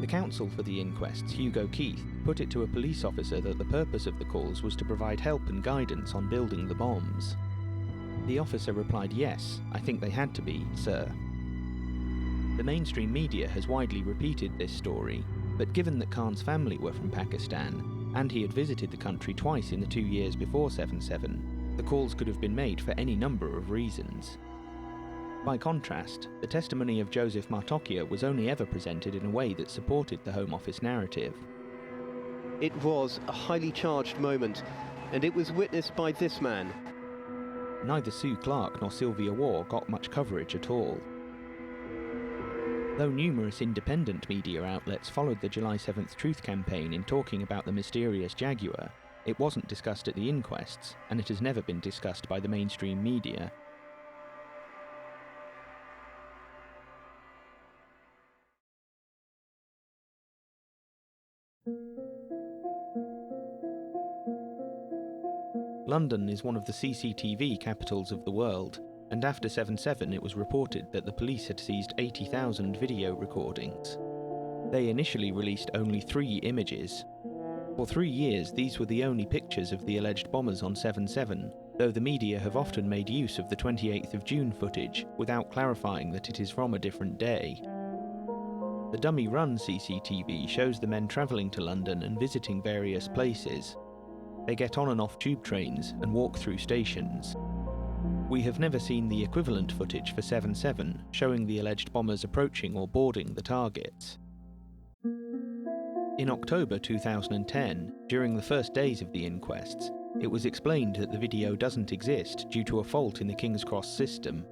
The counsel for the inquests, Hugo Keith, put it to a police officer that the purpose of the calls was to provide help and guidance on building the bombs. The officer replied, "Yes, I think they had to be, sir." The mainstream media has widely repeated this story, but given that Khan's family were from Pakistan, and he had visited the country twice in the 2 years before 7/7, the calls could have been made for any number of reasons. By contrast, the testimony of Joseph Martocchia was only ever presented in a way that supported the Home Office narrative. It was a highly charged moment, and it was witnessed by this man. Neither Sue Clark nor Sylvia Waugh got much coverage at all. Though numerous independent media outlets followed the July 7th Truth campaign in talking about the mysterious Jaguar, it wasn't discussed at the inquests, and it has never been discussed by the mainstream media. London is one of the CCTV capitals of the world, and after 7/7 it was reported that the police had seized 80,000 video recordings. They initially released only 3 images. For 3 years these were the only pictures of the alleged bombers on 7/7, though the media have often made use of the 28th of June footage without clarifying that it is from a different day. The dummy run CCTV shows the men travelling to London and visiting various places. They get on and off tube trains and walk through stations. We have never seen the equivalent footage for 7/7, showing the alleged bombers approaching or boarding the targets. In October 2010, during the first days of the inquests, it was explained that the video doesn't exist due to a fault in the King's Cross system.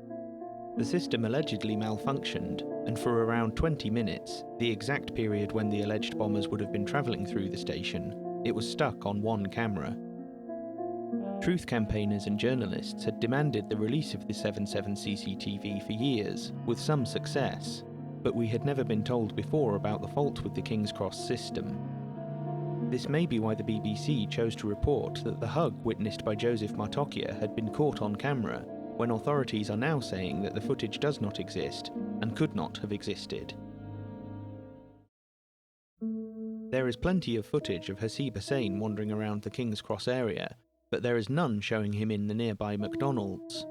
The system allegedly malfunctioned, and for around 20 minutes, the exact period when the alleged bombers would have been travelling through the station, it was stuck on one camera. Truth campaigners and journalists had demanded the release of the 7/7 CCTV for years, with some success, but we had never been told before about the fault with the King's Cross system. This may be why the BBC chose to report that the hug witnessed by Joseph Martocchia had been caught on camera, when authorities are now saying that the footage does not exist and could not have existed. There is plenty of footage of Hasib Hussain wandering around the King's Cross area, but there is none showing him in the nearby McDonald's.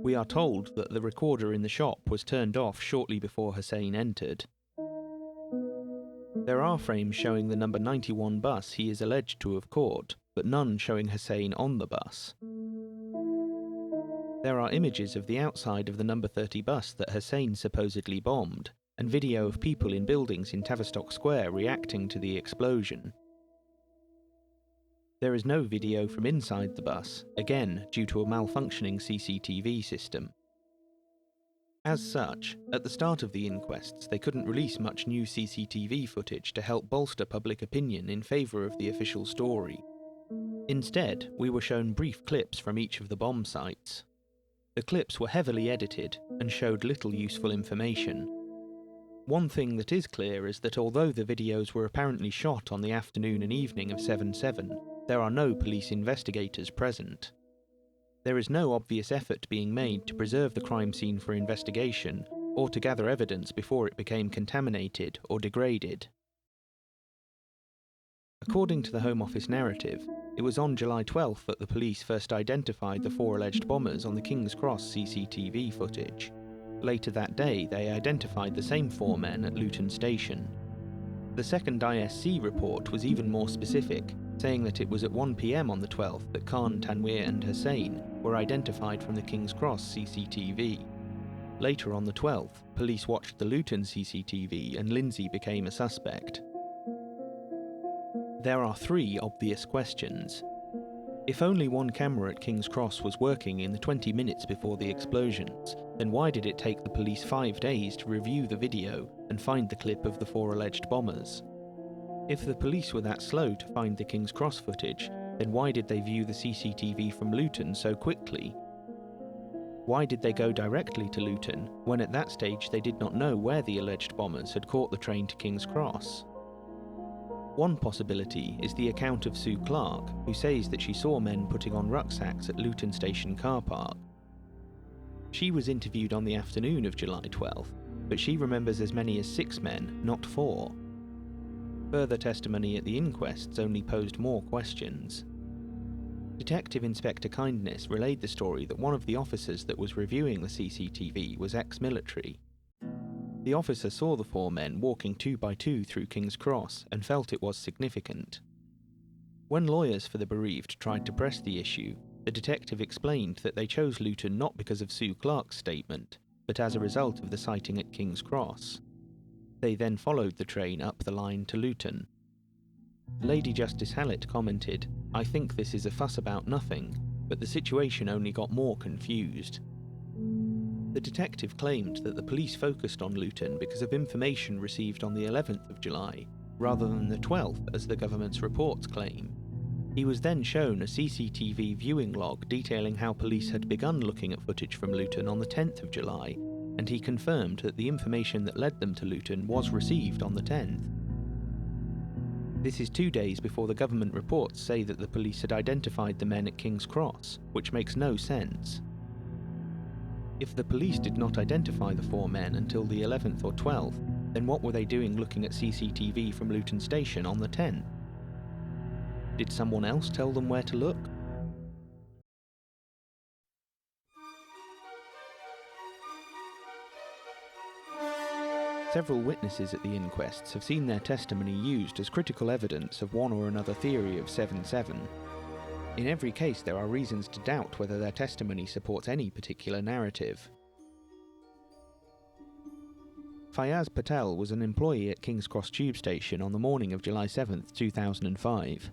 We are told that the recorder in the shop was turned off shortly before Hussein entered. There are frames showing the number 91 bus he is alleged to have caught, but none showing Hussein on the bus. There are images of the outside of the number 30 bus that Hussein supposedly bombed, and video of people in buildings in Tavistock Square reacting to the explosion. There is no video from inside the bus, again due to a malfunctioning CCTV system. As such, at the start of the inquests they couldn't release much new CCTV footage to help bolster public opinion in favour of the official story. Instead, we were shown brief clips from each of the bomb sites. The clips were heavily edited and showed little useful information. One thing that is clear is that although the videos were apparently shot on the afternoon and evening of 7/7, there are no police investigators present. There is no obvious effort being made to preserve the crime scene for investigation or to gather evidence before it became contaminated or degraded. According to the Home Office narrative, it was on July 12th that the police first identified the 4 alleged bombers on the King's Cross CCTV footage. Later that day, they identified the same 4 men at Luton Station. The second ISC report was even more specific, saying that it was at 1 PM on the 12th that Khan, Tanweer and Hussein were identified from the King's Cross CCTV. Later on the 12th, police watched the Luton CCTV and Lindsay became a suspect. There are 3 obvious questions. If only one camera at King's Cross was working in the 20 minutes before the explosions, then why did it take the police 5 days to review the video and find the clip of the 4 alleged bombers? If the police were that slow to find the King's Cross footage, then why did they view the CCTV from Luton so quickly? Why did they go directly to Luton, when at that stage they did not know where the alleged bombers had caught the train to King's Cross? One possibility is the account of Sue Clark, who says that she saw men putting on rucksacks at Luton Station car park. She was interviewed on the afternoon of July 12th, but she remembers as many as 6 men, not 4. Further testimony at the inquests only posed more questions. Detective Inspector Kindness relayed the story that one of the officers that was reviewing the CCTV was ex-military. The officer saw the 4 men walking 2 by 2 through King's Cross and felt it was significant. When lawyers for the bereaved tried to press the issue, the detective explained that they chose Luton not because of Sue Clark's statement, but as a result of the sighting at King's Cross. They then followed the train up the line to Luton. Lady Justice Hallett commented, "I think this is a fuss about nothing, but the situation only got more confused." The detective claimed that the police focused on Luton because of information received on the 11th of July, rather than the 12th as the government's reports claim. He was then shown a CCTV viewing log detailing how police had begun looking at footage from Luton on the 10th of July, and he confirmed that the information that led them to Luton was received on the 10th. This is 2 days before the government reports say that the police had identified the men at King's Cross, which makes no sense. If the police did not identify the 4 men until the 11th or 12th, then what were they doing looking at CCTV from Luton Station on the 10th? Did someone else tell them where to look? Several witnesses at the inquests have seen their testimony used as critical evidence of one or another theory of 7/7. In every case, there are reasons to doubt whether their testimony supports any particular narrative. Fayaz Patel was an employee at King's Cross Tube Station on the morning of July 7, 2005.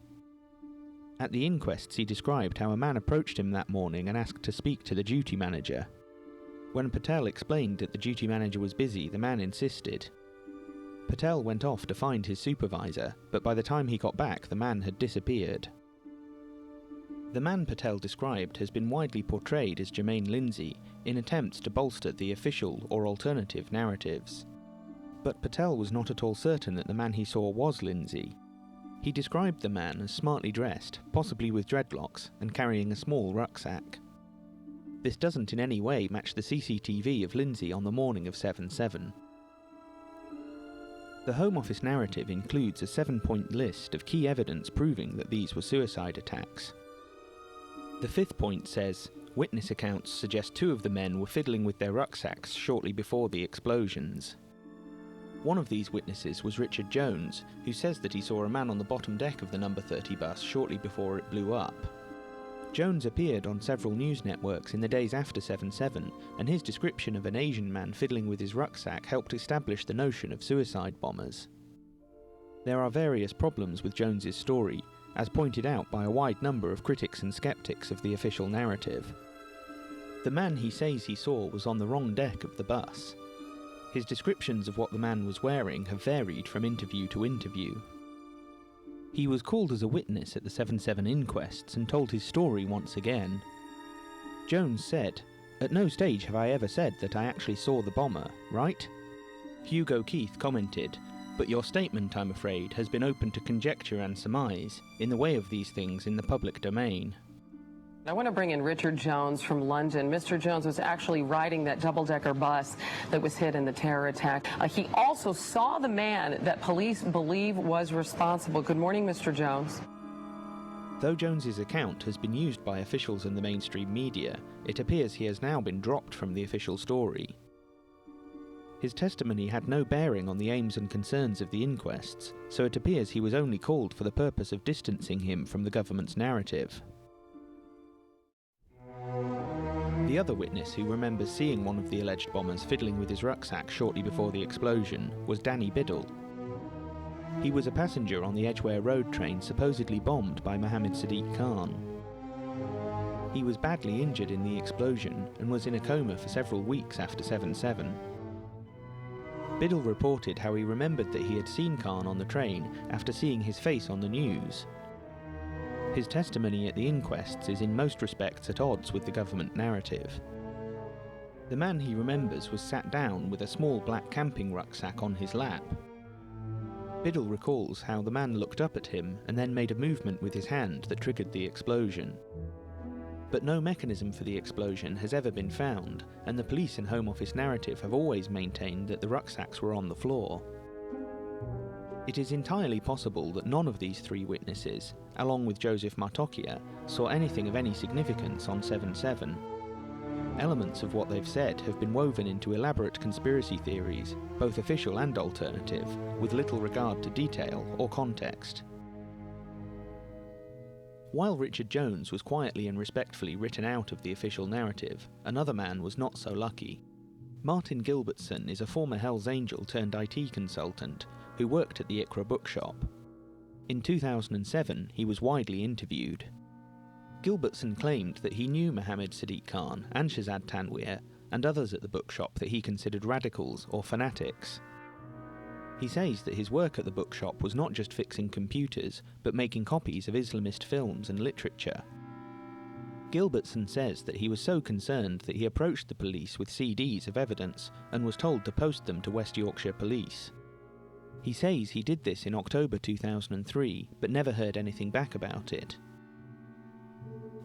At the inquests, he described how a man approached him that morning and asked to speak to the duty manager. When Patel explained that the duty manager was busy, the man insisted. Patel went off to find his supervisor, but by the time he got back, the man had disappeared. The man Patel described has been widely portrayed as Jermaine Lindsay in attempts to bolster the official or alternative narratives. But Patel was not at all certain that the man he saw was Lindsay. He described the man as smartly dressed, possibly with dreadlocks, and carrying a small rucksack. This doesn't in any way match the CCTV of Lindsay on the morning of 7/7. The Home Office narrative includes a 7-point list of key evidence proving that these were suicide attacks. The 5th point says, Witness accounts suggest 2 of the men were fiddling with their rucksacks shortly before the explosions. One of these witnesses was Richard Jones, who says that he saw a man on the bottom deck of the number 30 bus shortly before it blew up. Jones appeared on several news networks in the days after 7/7, and his description of an Asian man fiddling with his rucksack helped establish the notion of suicide bombers. There are various problems with Jones's story, as pointed out by a wide number of critics and skeptics of the official narrative. The man he says he saw was on the wrong deck of the bus. His descriptions of what the man was wearing have varied from interview to interview. He was called as a witness at the 7/7 inquests and told his story once again. Jones said, "At no stage have I ever said that I actually saw the bomber, right?" Hugo Keith commented, "But your statement, I'm afraid, has been open to conjecture and surmise, in the way of these things in the public domain." I want to bring in Richard Jones from London. Mr. Jones was actually riding that double-decker bus that was hit in the terror attack. He also saw the man that police believe was responsible. Good morning, Mr. Jones. Though Jones's account has been used by officials in the mainstream media, it appears he has now been dropped from the official story. His testimony had no bearing on the aims and concerns of the inquests, so it appears he was only called for the purpose of distancing him from the government's narrative. The other witness who remembers seeing one of the alleged bombers fiddling with his rucksack shortly before the explosion was Danny Biddle. He was a passenger on the Edgware Road train supposedly bombed by Mohammed Sadiq Khan. He was badly injured in the explosion and was in a coma for several weeks after 7/7. Biddle reported how he remembered that he had seen Khan on the train after seeing his face on the news. His testimony at the inquests is in most respects at odds with the government narrative. The man he remembers was sat down with a small black camping rucksack on his lap. Biddle recalls how the man looked up at him and then made a movement with his hand that triggered the explosion. But no mechanism for the explosion has ever been found, and the police and Home Office narrative have always maintained that the rucksacks were on the floor. It is entirely possible that none of these 3 witnesses, along with Joseph Martocchia, saw anything of any significance on 7/7. Elements of what they've said have been woven into elaborate conspiracy theories, both official and alternative, with little regard to detail or context. While Richard Jones was quietly and respectfully written out of the official narrative, another man was not so lucky. Martin Gilbertson is a former Hells Angel turned IT consultant who worked at the Iqra bookshop. In 2007, he was widely interviewed. Gilbertson claimed that he knew Mohammed Sadiq Khan and Shahzad Tanweer and others at the bookshop that he considered radicals or fanatics. He says that his work at the bookshop was not just fixing computers, but making copies of Islamist films and literature. Gilbertson says that he was so concerned that he approached the police with CDs of evidence and was told to post them to West Yorkshire Police. He says he did this in October 2003, but never heard anything back about it.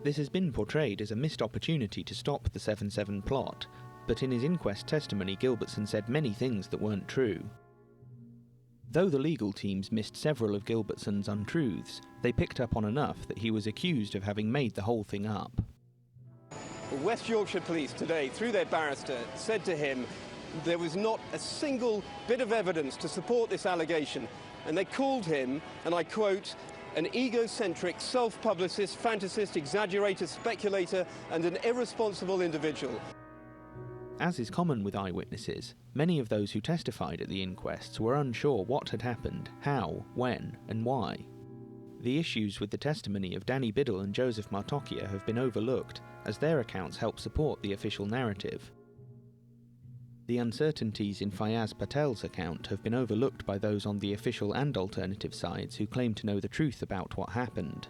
This has been portrayed as a missed opportunity to stop the 7/7 plot, but in his inquest testimony Gilbertson said many things that weren't true. Though the legal teams missed several of Gilbertson's untruths, they picked up on enough that he was accused of having made the whole thing up. West Yorkshire Police today, through their barrister, said to him there was not a single bit of evidence to support this allegation, and they called him, and I quote, an egocentric, self-publicist, fantasist, exaggerator, speculator, and an irresponsible individual. As is common with eyewitnesses, many of those who testified at the inquests were unsure what had happened, how, when, and why. The issues with the testimony of Danny Biddle and Joseph Martocchia have been overlooked, as their accounts help support the official narrative. The uncertainties in Fayaz Patel's account have been overlooked by those on the official and alternative sides who claim to know the truth about what happened.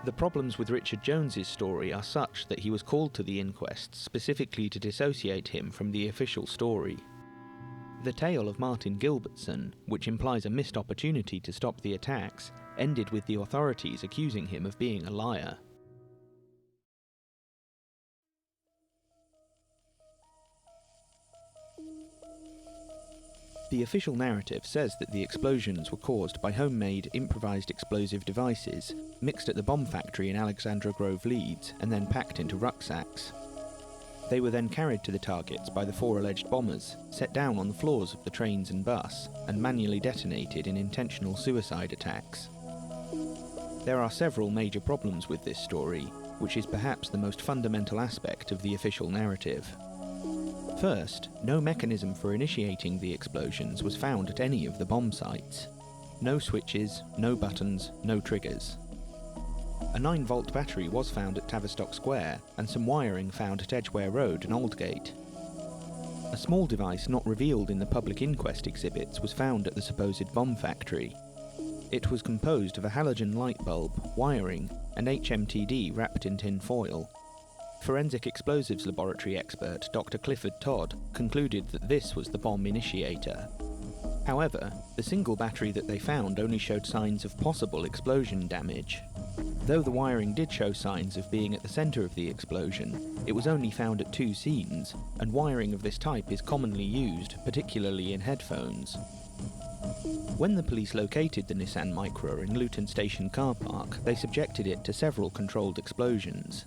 The problems with Richard Jones's story are such that he was called to the inquest specifically to dissociate him from the official story. The tale of Martin Gilbertson, which implies a missed opportunity to stop the attacks, ended with the authorities accusing him of being a liar. The official narrative says that the explosions were caused by homemade improvised explosive devices mixed at the bomb factory in Alexandra Grove, Leeds, and then packed into rucksacks. They were then carried to the targets by the 4 alleged bombers, set down on the floors of the trains and bus, and manually detonated in intentional suicide attacks. There are several major problems with this story, which is perhaps the most fundamental aspect of the official narrative. First, no mechanism for initiating the explosions was found at any of the bomb sites. No switches, no buttons, no triggers. A 9-volt battery was found at Tavistock Square, and some wiring found at Edgware Road and Aldgate. A small device not revealed in the public inquest exhibits was found at the supposed bomb factory. It was composed of a halogen light bulb, wiring, and HMTD wrapped in tin foil. Forensic explosives laboratory expert Dr. Clifford Todd concluded that this was the bomb initiator. However, the single battery that they found only showed signs of possible explosion damage. Though the wiring did show signs of being at the centre of the explosion, it was only found at 2 scenes, and wiring of this type is commonly used, particularly in headphones. When the police located the Nissan Micra in Luton Station car park, they subjected it to several controlled explosions.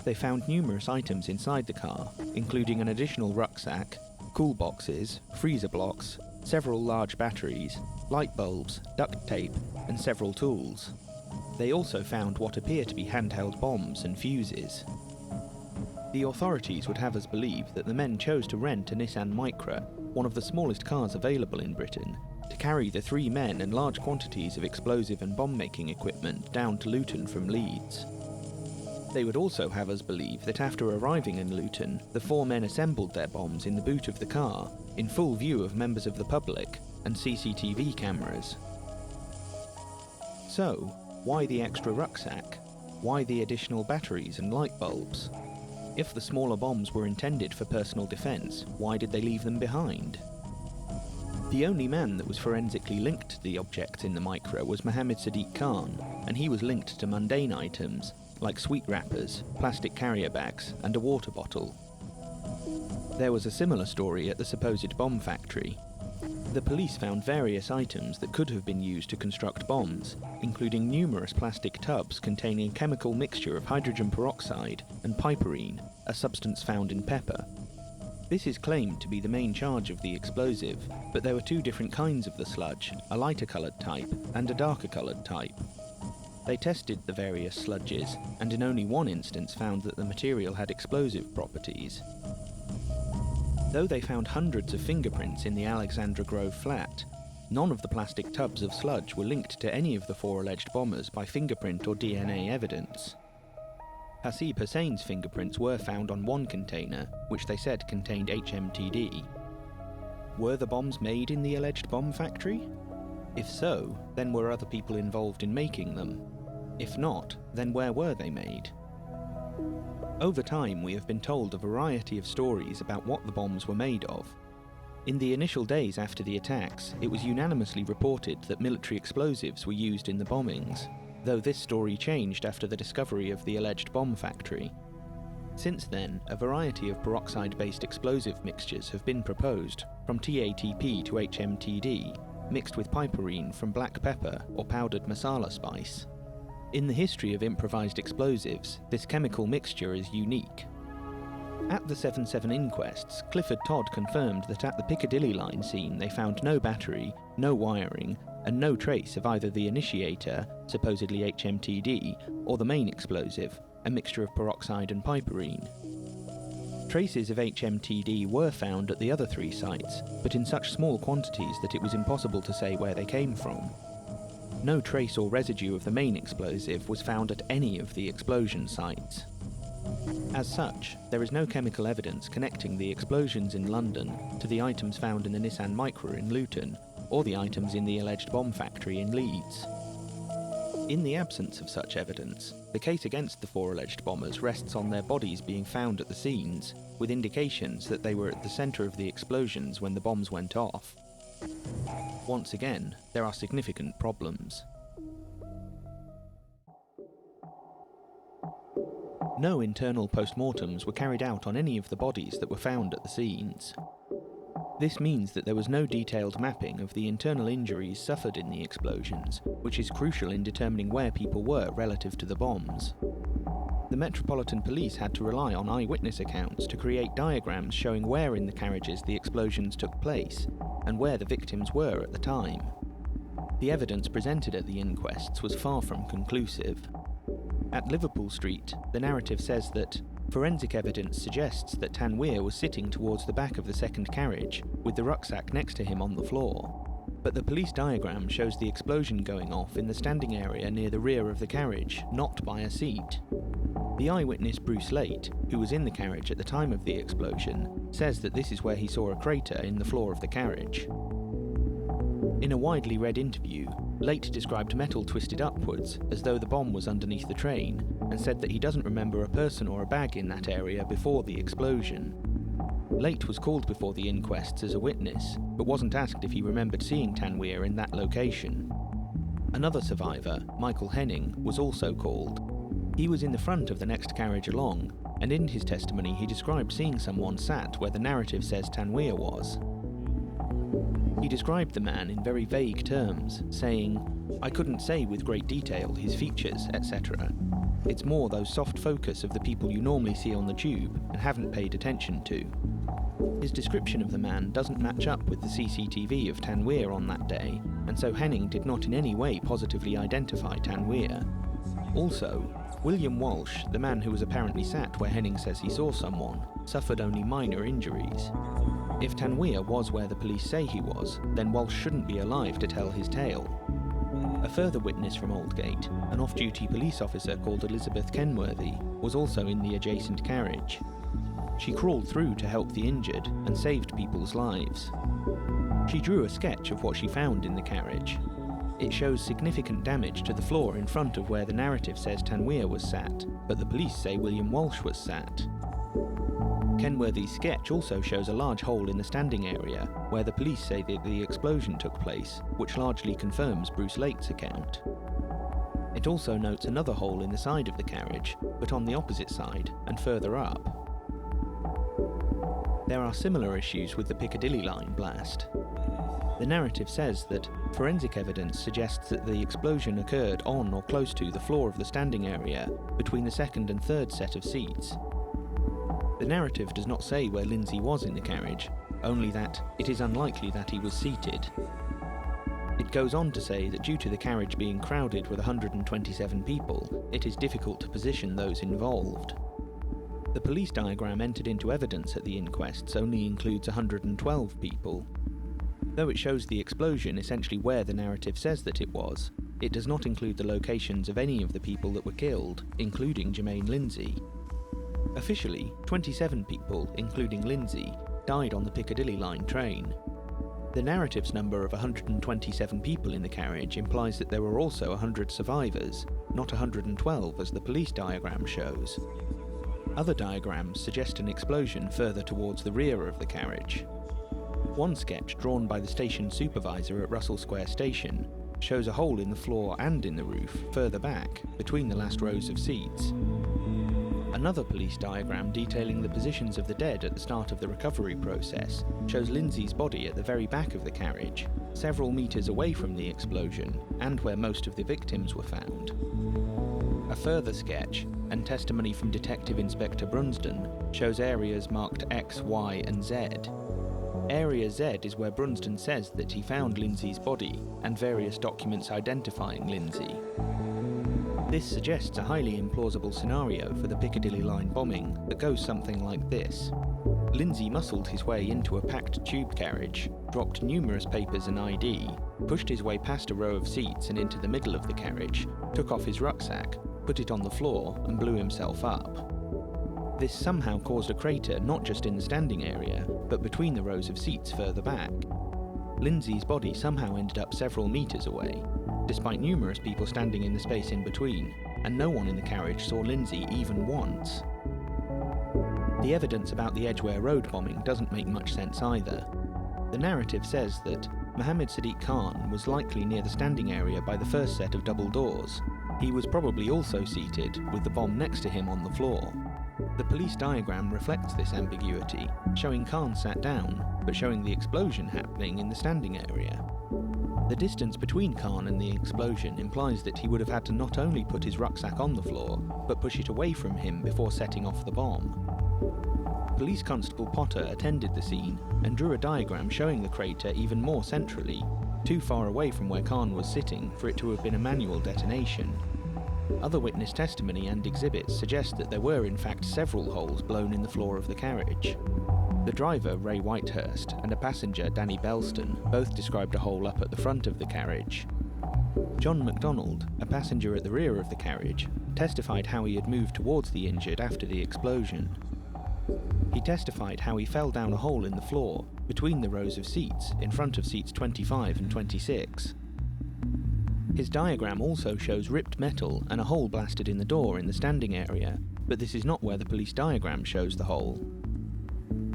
They found numerous items inside the car, including an additional rucksack, cool boxes, freezer blocks, several large batteries, light bulbs, duct tape, and several tools. They also found what appear to be handheld bombs and fuses. The authorities would have us believe that the men chose to rent a Nissan Micra, one of the smallest cars available in Britain, to carry the 3 men and large quantities of explosive and bomb-making equipment down to Luton from Leeds. They would also have us believe that after arriving in Luton, the 4 men assembled their bombs in the boot of the car, in full view of members of the public and CCTV cameras. So, why the extra rucksack? Why the additional batteries and light bulbs? If the smaller bombs were intended for personal defence, why did they leave them behind? The only man that was forensically linked to the objects in the Micra was Mohammed Sadiq Khan, and he was linked to mundane items, like sweet wrappers, plastic carrier bags, and a water bottle. There was a similar story at the supposed bomb factory. The police found various items that could have been used to construct bombs, including numerous plastic tubs containing a chemical mixture of hydrogen peroxide and piperine, a substance found in pepper. This is claimed to be the main charge of the explosive, but there were 2 different kinds of the sludge, a lighter coloured type and a darker coloured type. They tested the various sludges, and in only one instance found that the material had explosive properties. Though they found hundreds of fingerprints in the Alexandra Grove flat, none of the plastic tubs of sludge were linked to any of the 4 alleged bombers by fingerprint or DNA evidence. Hasib Hussein's fingerprints were found on one container, which they said contained HMTD. Were the bombs made in the alleged bomb factory? If so, then were other people involved in making them? If not, then where were they made? Over time, we have been told a variety of stories about what the bombs were made of. In the initial days after the attacks, it was unanimously reported that military explosives were used in the bombings, though this story changed after the discovery of the alleged bomb factory. Since then, a variety of peroxide-based explosive mixtures have been proposed, from TATP to HMTD, mixed with piperine from black pepper or powdered masala spice. In the history of improvised explosives, this chemical mixture is unique. At the 7/7 inquests, Clifford Todd confirmed that at the Piccadilly line scene they found no battery, no wiring, and no trace of either the initiator, supposedly HMTD, or the main explosive, a mixture of peroxide and piperine. Traces of HMTD were found at the other 3 sites, but in such small quantities that it was impossible to say where they came from. No trace or residue of the main explosive was found at any of the explosion sites. As such, there is no chemical evidence connecting the explosions in London to the items found in the Nissan Micra in Luton, or the items in the alleged bomb factory in Leeds. In the absence of such evidence, the case against the 4 alleged bombers rests on their bodies being found at the scenes, with indications that they were at the centre of the explosions when the bombs went off. Once again, there are significant problems. No internal post-mortems were carried out on any of the bodies that were found at the scenes. This means that there was no detailed mapping of the internal injuries suffered in the explosions, which is crucial in determining where people were relative to the bombs. The Metropolitan Police had to rely on eyewitness accounts to create diagrams showing where in the carriages the explosions took place, and where the victims were at the time. The evidence presented at the inquests was far from conclusive. At Liverpool Street, the narrative says that forensic evidence suggests that Tanweer was sitting towards the back of the second carriage, with the rucksack next to him on the floor. But the police diagram shows the explosion going off in the standing area near the rear of the carriage, not by a seat. The eyewitness Bruce Late, who was in the carriage at the time of the explosion, says that this is where he saw a crater in the floor of the carriage. In a widely read interview, Late described metal twisted upwards as though the bomb was underneath the train, and said that he doesn't remember a person or a bag in that area before the explosion. Late was called before the inquests as a witness, but wasn't asked if he remembered seeing Tanweer in that location. Another survivor, Michael Henning, was also called. He was in the front of the next carriage along, and in his testimony he described seeing someone sat where the narrative says Tanweer was. He described the man in very vague terms, saying, "I couldn't say with great detail his features, etc. It's more those soft focus of the people you normally see on the tube and haven't paid attention to." His description of the man doesn't match up with the CCTV of Tanweer on that day, and so Henning did not in any way positively identify Tanweer. Also, William Walsh, the man who was apparently sat where Henning says he saw someone, suffered only minor injuries. If Tanweer was where the police say he was, then Walsh shouldn't be alive to tell his tale. A further witness from Aldgate, an off-duty police officer called Elizabeth Kenworthy, was also in the adjacent carriage. She crawled through to help the injured and saved people's lives. She drew a sketch of what she found in the carriage. It shows significant damage to the floor in front of where the narrative says Tanweer was sat, but the police say William Walsh was sat. Kenworthy's sketch also shows a large hole in the standing area, where the police say that the explosion took place, which largely confirms Bruce Late's account. It also notes another hole in the side of the carriage, but on the opposite side, and further up. There are similar issues with the Piccadilly line blast. The narrative says that forensic evidence suggests that the explosion occurred on or close to the floor of the standing area, between the second and third set of seats. The narrative does not say where Lindsay was in the carriage, only that it is unlikely that he was seated. It goes on to say that due to the carriage being crowded with 127 people, it is difficult to position those involved. The police diagram entered into evidence at the inquests only includes 112 people. Though it shows the explosion essentially where the narrative says that it was, it does not include the locations of any of the people that were killed, including Jermaine Lindsay. Officially, 27 people, including Lindsay, died on the Piccadilly line train. The narrative's number of 127 people in the carriage implies that there were also 100 survivors, not 112 as the police diagram shows. Other diagrams suggest an explosion further towards the rear of the carriage. One sketch drawn by the station supervisor at Russell Square Station shows a hole in the floor and in the roof further back, between the last rows of seats. Another police diagram detailing the positions of the dead at the start of the recovery process shows Lindsay's body at the very back of the carriage, several metres away from the explosion, and where most of the victims were found. A further sketch, and testimony from Detective Inspector Brunsden, shows areas marked X, Y and Z. Area Z is where Brunsden says that he found Lindsay's body, and various documents identifying Lindsay. This suggests a highly implausible scenario for the Piccadilly line bombing that goes something like this. Lindsay muscled his way into a packed tube carriage, dropped numerous papers and ID, pushed his way past a row of seats and into the middle of the carriage, took off his rucksack, put it on the floor and blew himself up. This somehow caused a crater not just in the standing area, but between the rows of seats further back. Lindsay's body somehow ended up several metres away, despite numerous people standing in the space in between, and no one in the carriage saw Lindsay even once. The evidence about the Edgware Road bombing doesn't make much sense either. The narrative says that Mohammed Sadiq Khan was likely near the standing area by the first set of double doors. He was probably also seated, with the bomb next to him on the floor. The police diagram reflects this ambiguity, showing Khan sat down, but showing the explosion happening in the standing area. The distance between Khan and the explosion implies that he would have had to not only put his rucksack on the floor, but push it away from him before setting off the bomb. Police Constable Potter attended the scene and drew a diagram showing the crater even more centrally, too far away from where Khan was sitting for it to have been a manual detonation. Other witness testimony and exhibits suggest that there were in fact several holes blown in the floor of the carriage. The driver, Ray Whitehurst, and a passenger, Danny Belston, both described a hole up at the front of the carriage. John MacDonald, a passenger at the rear of the carriage, testified how he had moved towards the injured after the explosion. He testified how he fell down a hole in the floor between the rows of seats in front of seats 25 and 26. His diagram also shows ripped metal and a hole blasted in the door in the standing area, but this is not where the police diagram shows the hole.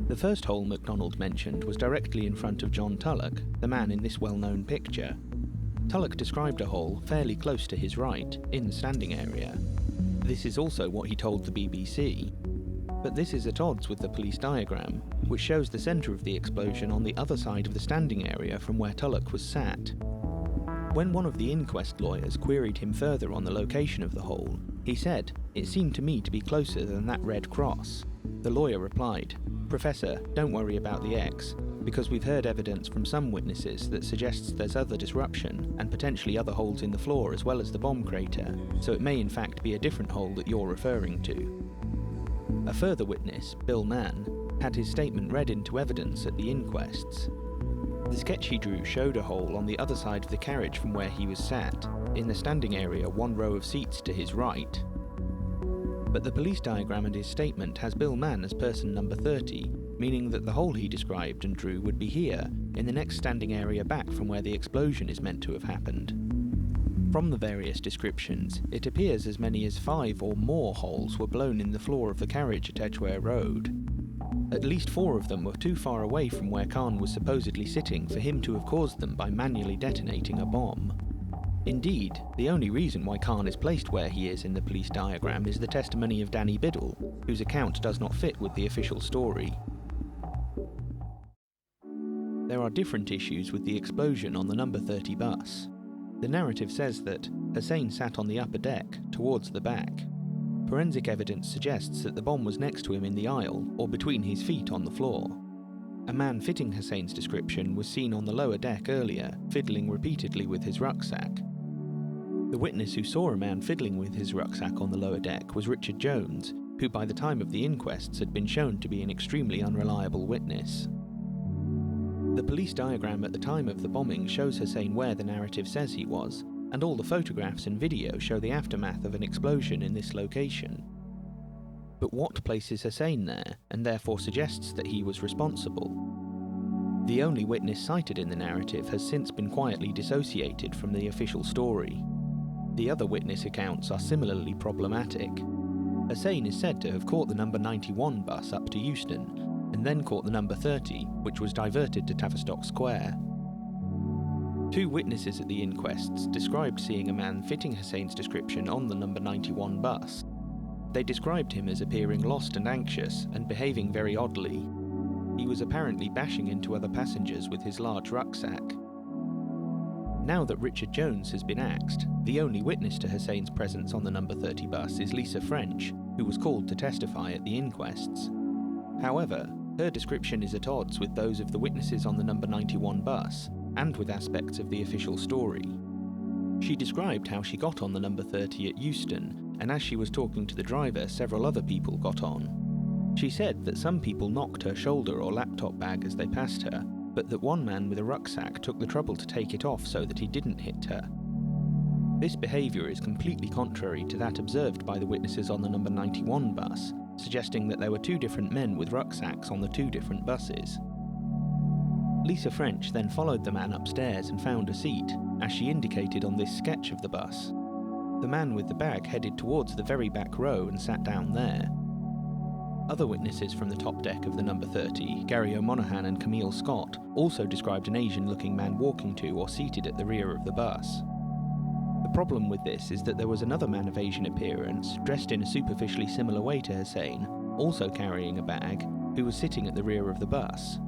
The first hole MacDonald mentioned was directly in front of John Tulloch, the man in this well-known picture. Tulloch described a hole fairly close to his right, in the standing area. This is also what he told the BBC. But this is at odds with the police diagram, which shows the centre of the explosion on the other side of the standing area from where Tulloch was sat. When one of the inquest lawyers queried him further on the location of the hole, he said, "It seemed to me to be closer than that red cross." The lawyer replied, "Professor, don't worry about the X, because we've heard evidence from some witnesses that suggests there's other disruption and potentially other holes in the floor as well as the bomb crater, so it may in fact be a different hole that you're referring to." A further witness, Bill Mann, had his statement read into evidence at the inquests. The sketch he drew showed a hole on the other side of the carriage from where he was sat, in the standing area one row of seats to his right. But the police diagram and his statement has Bill Mann as person number 30, meaning that the hole he described and drew would be here, in the next standing area back from where the explosion is meant to have happened. From the various descriptions, it appears as many as 5 or more holes were blown in the floor of the carriage at Edgware Road. At least 4 of them were too far away from where Khan was supposedly sitting for him to have caused them by manually detonating a bomb. Indeed, the only reason why Khan is placed where he is in the police diagram is the testimony of Danny Biddle, whose account does not fit with the official story. There are different issues with the explosion on the number 30 bus. The narrative says that Hussein sat on the upper deck, towards the back. Forensic evidence suggests that the bomb was next to him in the aisle, or between his feet on the floor. A man fitting Hussein's description was seen on the lower deck earlier, fiddling repeatedly with his rucksack. The witness who saw a man fiddling with his rucksack on the lower deck was Richard Jones, who by the time of the inquests had been shown to be an extremely unreliable witness. The police diagram at the time of the bombing shows Hussein where the narrative says he was, and all the photographs and video show the aftermath of an explosion in this location. But what places Hussein there, and therefore suggests that he was responsible? The only witness cited in the narrative has since been quietly dissociated from the official story. The other witness accounts are similarly problematic. Hussein is said to have caught the number 91 bus up to Euston, and then caught the number 30, which was diverted to Tavistock Square. 2 witnesses at the inquests described seeing a man fitting Hussein's description on the number 91 bus. They described him as appearing lost and anxious and behaving very oddly. He was apparently bashing into other passengers with his large rucksack. Now that Richard Jones has been axed, the only witness to Hussein's presence on the number 30 bus is Lisa French, who was called to testify at the inquests. However, her description is at odds with those of the witnesses on the number 91 bus, and with aspects of the official story. She described how she got on the number 30 at Euston, and as she was talking to the driver, several other people got on. She said that some people knocked her shoulder or laptop bag as they passed her, but that one man with a rucksack took the trouble to take it off so that he didn't hit her. This behaviour is completely contrary to that observed by the witnesses on the number 91 bus, suggesting that there were 2 different men with rucksacks on the 2 different buses. Lisa French then followed the man upstairs and found a seat, as she indicated on this sketch of the bus. The man with the bag headed towards the very back row and sat down there. Other witnesses from the top deck of the number 30, Gary O'Monaghan and Camille Scott, also described an Asian-looking man walking to or seated at the rear of the bus. The problem with this is that there was another man of Asian appearance, dressed in a superficially similar way to Hussein, also carrying a bag, who was sitting at the rear of the bus.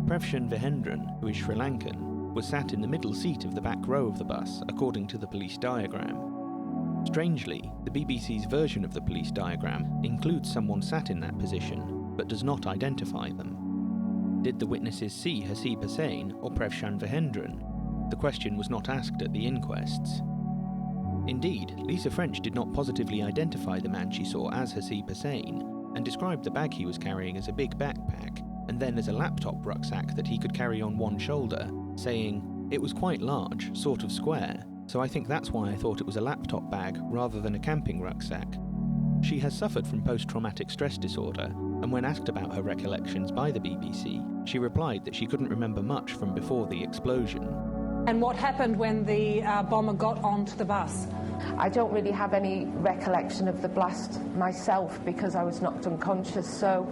Prevshan Vihendran, who is Sri Lankan, was sat in the middle seat of the back row of the bus, according to the police diagram. Strangely, the BBC's version of the police diagram includes someone sat in that position, but does not identify them. Did the witnesses see Hasib Hussain or Prevshan Vihendran? The question was not asked at the inquests. Indeed, Lisa French did not positively identify the man she saw as Hasib Hussain, and described the bag he was carrying as a big backpack, and then as a laptop rucksack that he could carry on one shoulder, saying, "It was quite large, sort of square, so I think that's why I thought it was a laptop bag rather than a camping rucksack." She has suffered from post-traumatic stress disorder, and when asked about her recollections by the BBC, she replied that she couldn't remember much from before the explosion. And what happened when the bomber got onto the bus? I don't really have any recollection of the blast myself because I was knocked unconscious, so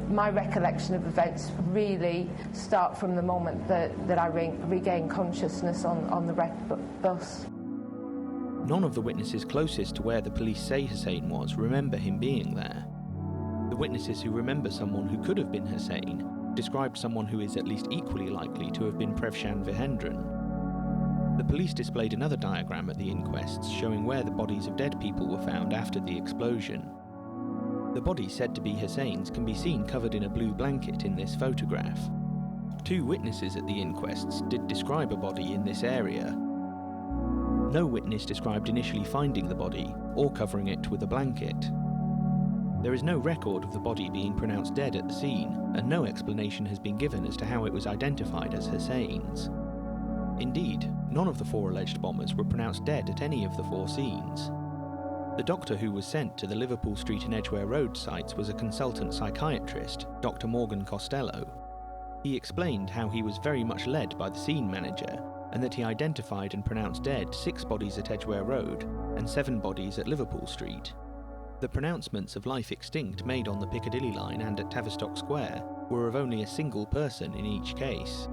my recollection of events really start from the moment that I regained consciousness on the wrecked bus. None of the witnesses closest to where the police say Hussain was remember him being there. The witnesses who remember someone who could have been Hussain described someone who is at least equally likely to have been Prevshan Vihendran. The police displayed another diagram at the inquests showing where the bodies of dead people were found after the explosion. The body said to be Hussain's can be seen covered in a blue blanket in this photograph. 2 witnesses at the inquests did describe a body in this area. No witness described initially finding the body or covering it with a blanket. There is no record of the body being pronounced dead at the scene, and no explanation has been given as to how it was identified as Hussain's. Indeed, none of the 4 alleged bombers were pronounced dead at any of the 4 scenes. The doctor who was sent to the Liverpool Street and Edgware Road sites was a consultant psychiatrist, Dr. Morgan Costello. He explained how he was very much led by the scene manager, and that he identified and pronounced dead 6 bodies at Edgware Road and 7 bodies at Liverpool Street. The pronouncements of life extinct made on the Piccadilly line and at Tavistock Square were of only a single person in each case.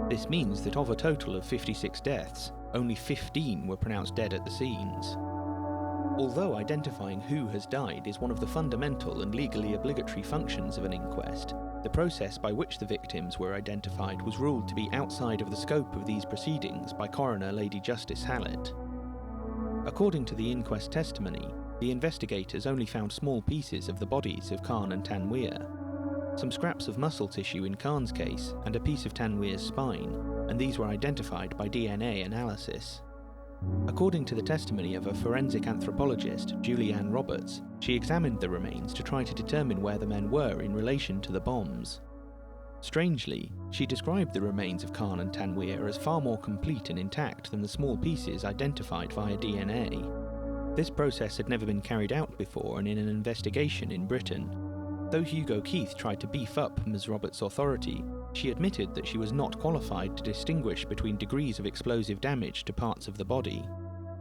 This means that of a total of 56 deaths, only 15 were pronounced dead at the scenes. Although identifying who has died is one of the fundamental and legally obligatory functions of an inquest, the process by which the victims were identified was ruled to be outside of the scope of these proceedings by Coroner Lady Justice Hallett. According to the inquest testimony, the investigators only found small pieces of the bodies of Khan and Tanweer, some scraps of muscle tissue in Khan's case and a piece of Tanweer's spine, and these were identified by DNA analysis. According to the testimony of a forensic anthropologist, Julianne Roberts, she examined the remains to try to determine where the men were in relation to the bombs. Strangely, she described the remains of Khan and Tanweer as far more complete and intact than the small pieces identified via DNA. This process had never been carried out before and in an investigation in Britain. Though Hugo Keith tried to beef up Ms. Roberts' authority, she admitted that she was not qualified to distinguish between degrees of explosive damage to parts of the body.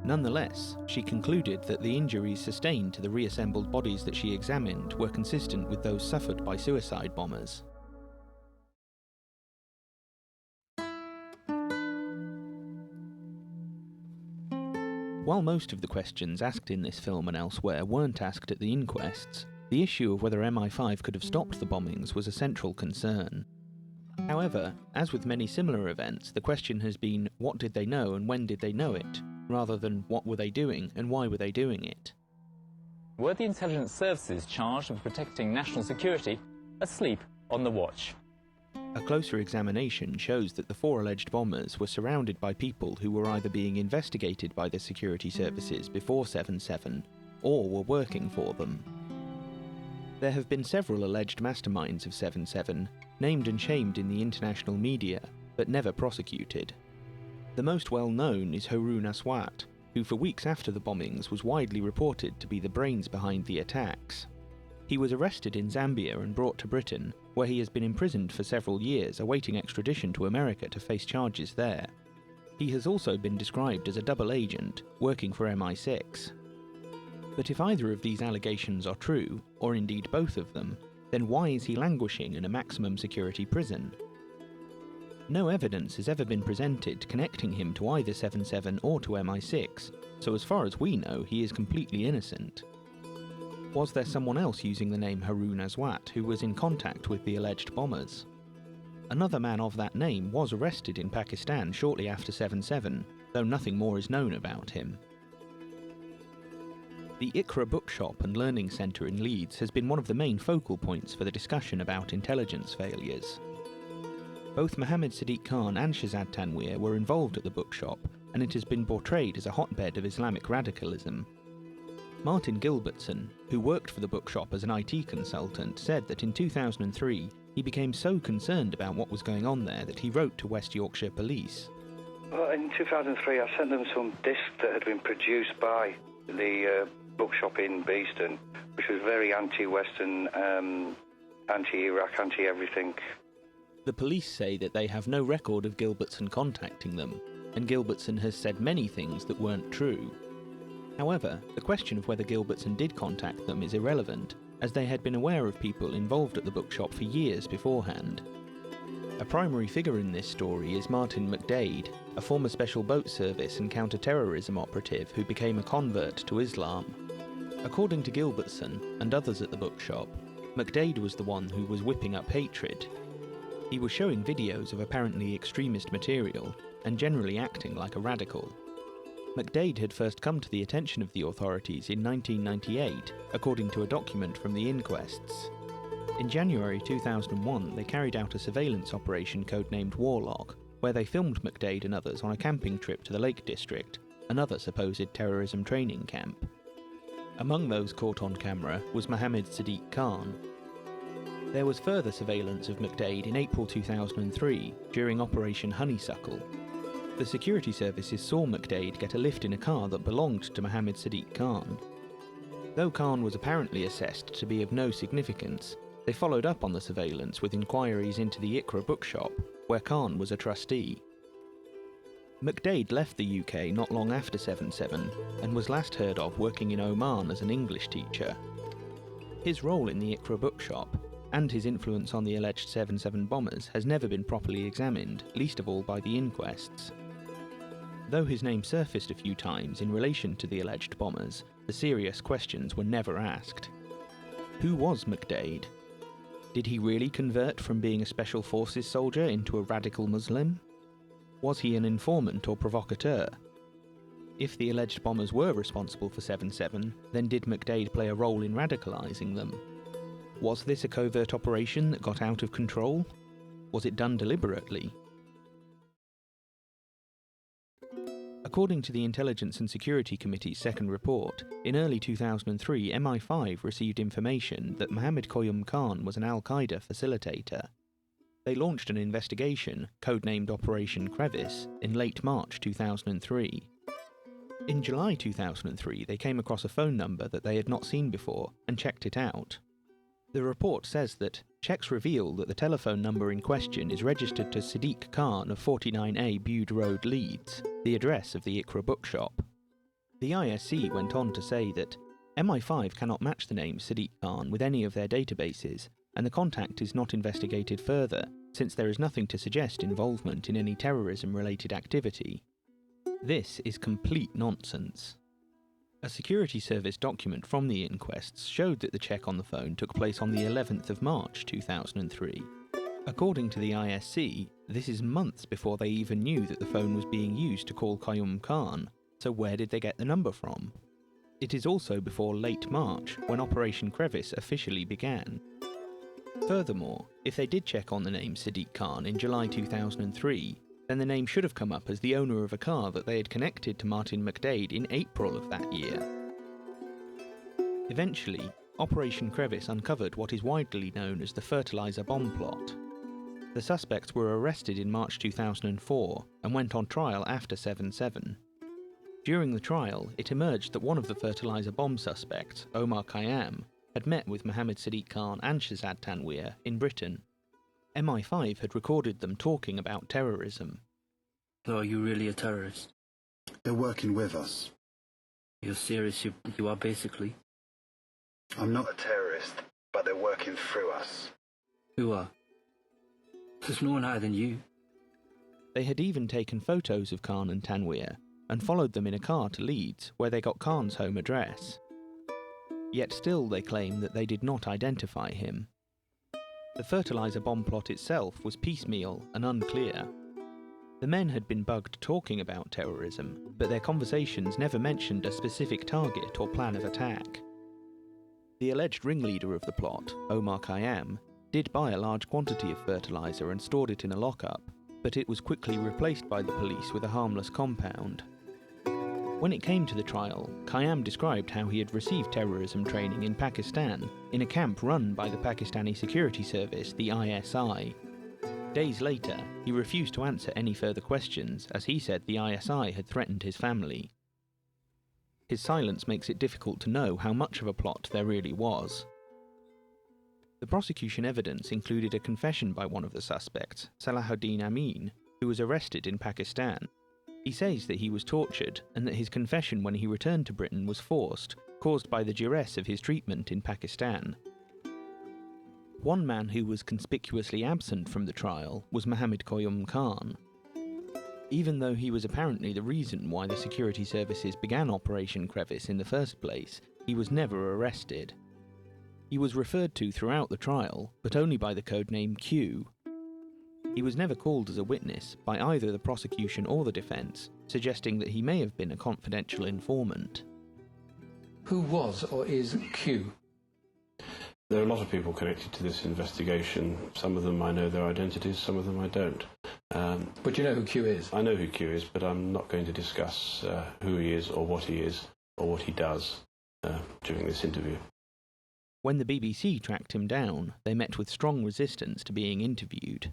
Nonetheless, she concluded that the injuries sustained to the reassembled bodies that she examined were consistent with those suffered by suicide bombers. While most of the questions asked in this film and elsewhere weren't asked at the inquests, the issue of whether MI5 could have stopped the bombings was a central concern. However, as with many similar events, the question has been what did they know and when did they know it, rather than what were they doing and why were they doing it. Were the intelligence services charged with protecting national security asleep on the watch? A closer examination shows that the 4 alleged bombers were surrounded by people who were either being investigated by the security services before 7/7 or were working for them. There have been several alleged masterminds of 7/7, named and shamed in the international media, but never prosecuted. The most well-known is Haroon Aswat, who for weeks after the bombings was widely reported to be the brains behind the attacks. He was arrested in Zambia and brought to Britain, where he has been imprisoned for several years awaiting extradition to America to face charges there. He has also been described as a double agent, working for MI6. But if either of these allegations are true, or indeed both of them, then why is he languishing in a maximum security prison? No evidence has ever been presented connecting him to either 7/7 or to MI6, so as far as we know, he is completely innocent. Was there someone else using the name Haroon Aswat who was in contact with the alleged bombers? Another man of that name was arrested in Pakistan shortly after 7/7, though nothing more is known about him. The Iqra Bookshop and Learning Centre in Leeds has been one of the main focal points for the discussion about intelligence failures. Both Mohammed Sadiq Khan and Shahzad Tanweer were involved at the bookshop, and it has been portrayed as a hotbed of Islamic radicalism. Martin Gilbertson, who worked for the bookshop as an IT consultant, said that in 2003 he became so concerned about what was going on there that he wrote to West Yorkshire Police. Well, in 2003 I sent them some discs that had been produced by the bookshop in Beeston, which was very anti-Western, anti-Iraq, anti-everything. The police say that they have no record of Gilbertson contacting them, and Gilbertson has said many things that weren't true. However, the question of whether Gilbertson did contact them is irrelevant, as they had been aware of people involved at the bookshop for years beforehand. A primary figure in this story is Martin McDade, a former Special Boat Service and counter-terrorism operative who became a convert to Islam. According to Gilbertson and others at the bookshop, McDade was the one who was whipping up hatred. He was showing videos of apparently extremist material and generally acting like a radical. McDade had first come to the attention of the authorities in 1998, according to a document from the inquests. In January 2001, they carried out a surveillance operation codenamed Warlock, where they filmed McDade and others on a camping trip to the Lake District, another supposed terrorism training camp. Among those caught on camera was Mohammed Sadiq Khan. There was further surveillance of McDade in April 2003 during Operation Honeysuckle. The security services saw McDade get a lift in a car that belonged to Mohammed Sadiq Khan. Though Khan was apparently assessed to be of no significance, they followed up on the surveillance with inquiries into the Iqra bookshop, where Khan was a trustee. McDade left the UK not long after 7/7 and was last heard of working in Oman as an English teacher. His role in the Iqra bookshop and his influence on the alleged 7/7 bombers has never been properly examined, least of all by the inquests. Though his name surfaced a few times in relation to the alleged bombers, the serious questions were never asked. Who was McDade? Did he really convert from being a Special Forces soldier into a radical Muslim? Was he an informant or provocateur? If the alleged bombers were responsible for 7/7, then did McDade play a role in radicalising them? Was this a covert operation that got out of control? Was it done deliberately? According to the Intelligence and Security Committee's second report, in early 2003 MI5 received information that Mohammed Koyum Khan was an al-Qaeda facilitator. They launched an investigation, codenamed Operation Crevice, in late March 2003. In July 2003 they came across a phone number that they had not seen before and checked it out. The report says that checks reveal that the telephone number in question is registered to Sadiq Khan of 49A Bude Road, Leeds, the address of the Iqra bookshop. The ISC went on to say that MI5 cannot match the name Sadiq Khan with any of their databases, and the contact is not investigated further, since there is nothing to suggest involvement in any terrorism-related activity. This is complete nonsense. A security service document from the inquests showed that the check on the phone took place on the 11th of March 2003. According to the ISC, this is months before they even knew that the phone was being used to call Koyum Khan, so where did they get the number from? It is also before late March, when Operation Crevice officially began. Furthermore, if they did check on the name Sadiq Khan in July 2003, then the name should have come up as the owner of a car that they had connected to Martin McDade in April of that year. Eventually, Operation Crevice uncovered what is widely known as the fertiliser bomb plot. The suspects were arrested in March 2004 and went on trial after 7/7. During the trial, it emerged that one of the fertiliser bomb suspects, Omar Khayyam, had met with Mohammed Sadiq Khan and Shahzad Tanweer in Britain. MI5 had recorded them talking about terrorism. So are you really a terrorist? They're working with us. You're serious? You are basically? I'm not a terrorist, but they're working through us. Who are? There's no one higher than you. They had even taken photos of Khan and Tanweer and followed them in a car to Leeds, where they got Khan's home address. Yet still they claim that they did not identify him. The fertiliser bomb plot itself was piecemeal and unclear. The men had been bugged talking about terrorism, but their conversations never mentioned a specific target or plan of attack. The alleged ringleader of the plot, Omar Khayyam, did buy a large quantity of fertiliser and stored it in a lockup, but it was quickly replaced by the police with a harmless compound. When it came to the trial, Khayyam described how he had received terrorism training in Pakistan in a camp run by the Pakistani security service, the ISI. Days later, he refused to answer any further questions as he said the ISI had threatened his family. His silence makes it difficult to know how much of a plot there really was. The prosecution evidence included a confession by one of the suspects, Salahuddin Amin, who was arrested in Pakistan. He says that he was tortured and that his confession when he returned to Britain was forced, caused by the duress of his treatment in Pakistan. One man who was conspicuously absent from the trial was Mohammed Qayyum Khan. Even though he was apparently the reason why the security services began Operation Crevice in the first place, he was never arrested. He was referred to throughout the trial, but only by the codename Q. He was never called as a witness by either the prosecution or the defence, suggesting that he may have been a confidential informant. Who was or is Q? There are a lot of people connected to this investigation. Some of them I know their identities, some of them I don't. But you know who Q is? I know who Q is, but I'm not going to discuss who he is or what he does during this interview. When the BBC tracked him down, they met with strong resistance to being interviewed.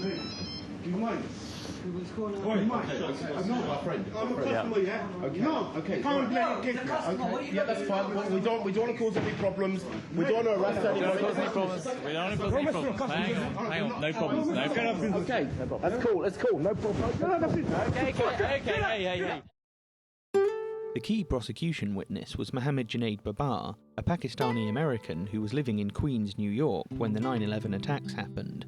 Do you mind? What's going on? I'm not my friend. I'm a customer, yeah? Okay. No, okay. Can't let it get okay. Yeah, that's fine. We don't want to cause any problems. We don't want to arrest anyone. We don't want to cause any problems. Hang on, no problems. No. Okay, that's cool. That's cool. No problem. No, that's it. Okay. Hey. The key prosecution witness was Mohammed Junaid Babar, a Pakistani-American who was living in Queens, New York when the 9/11 attacks happened.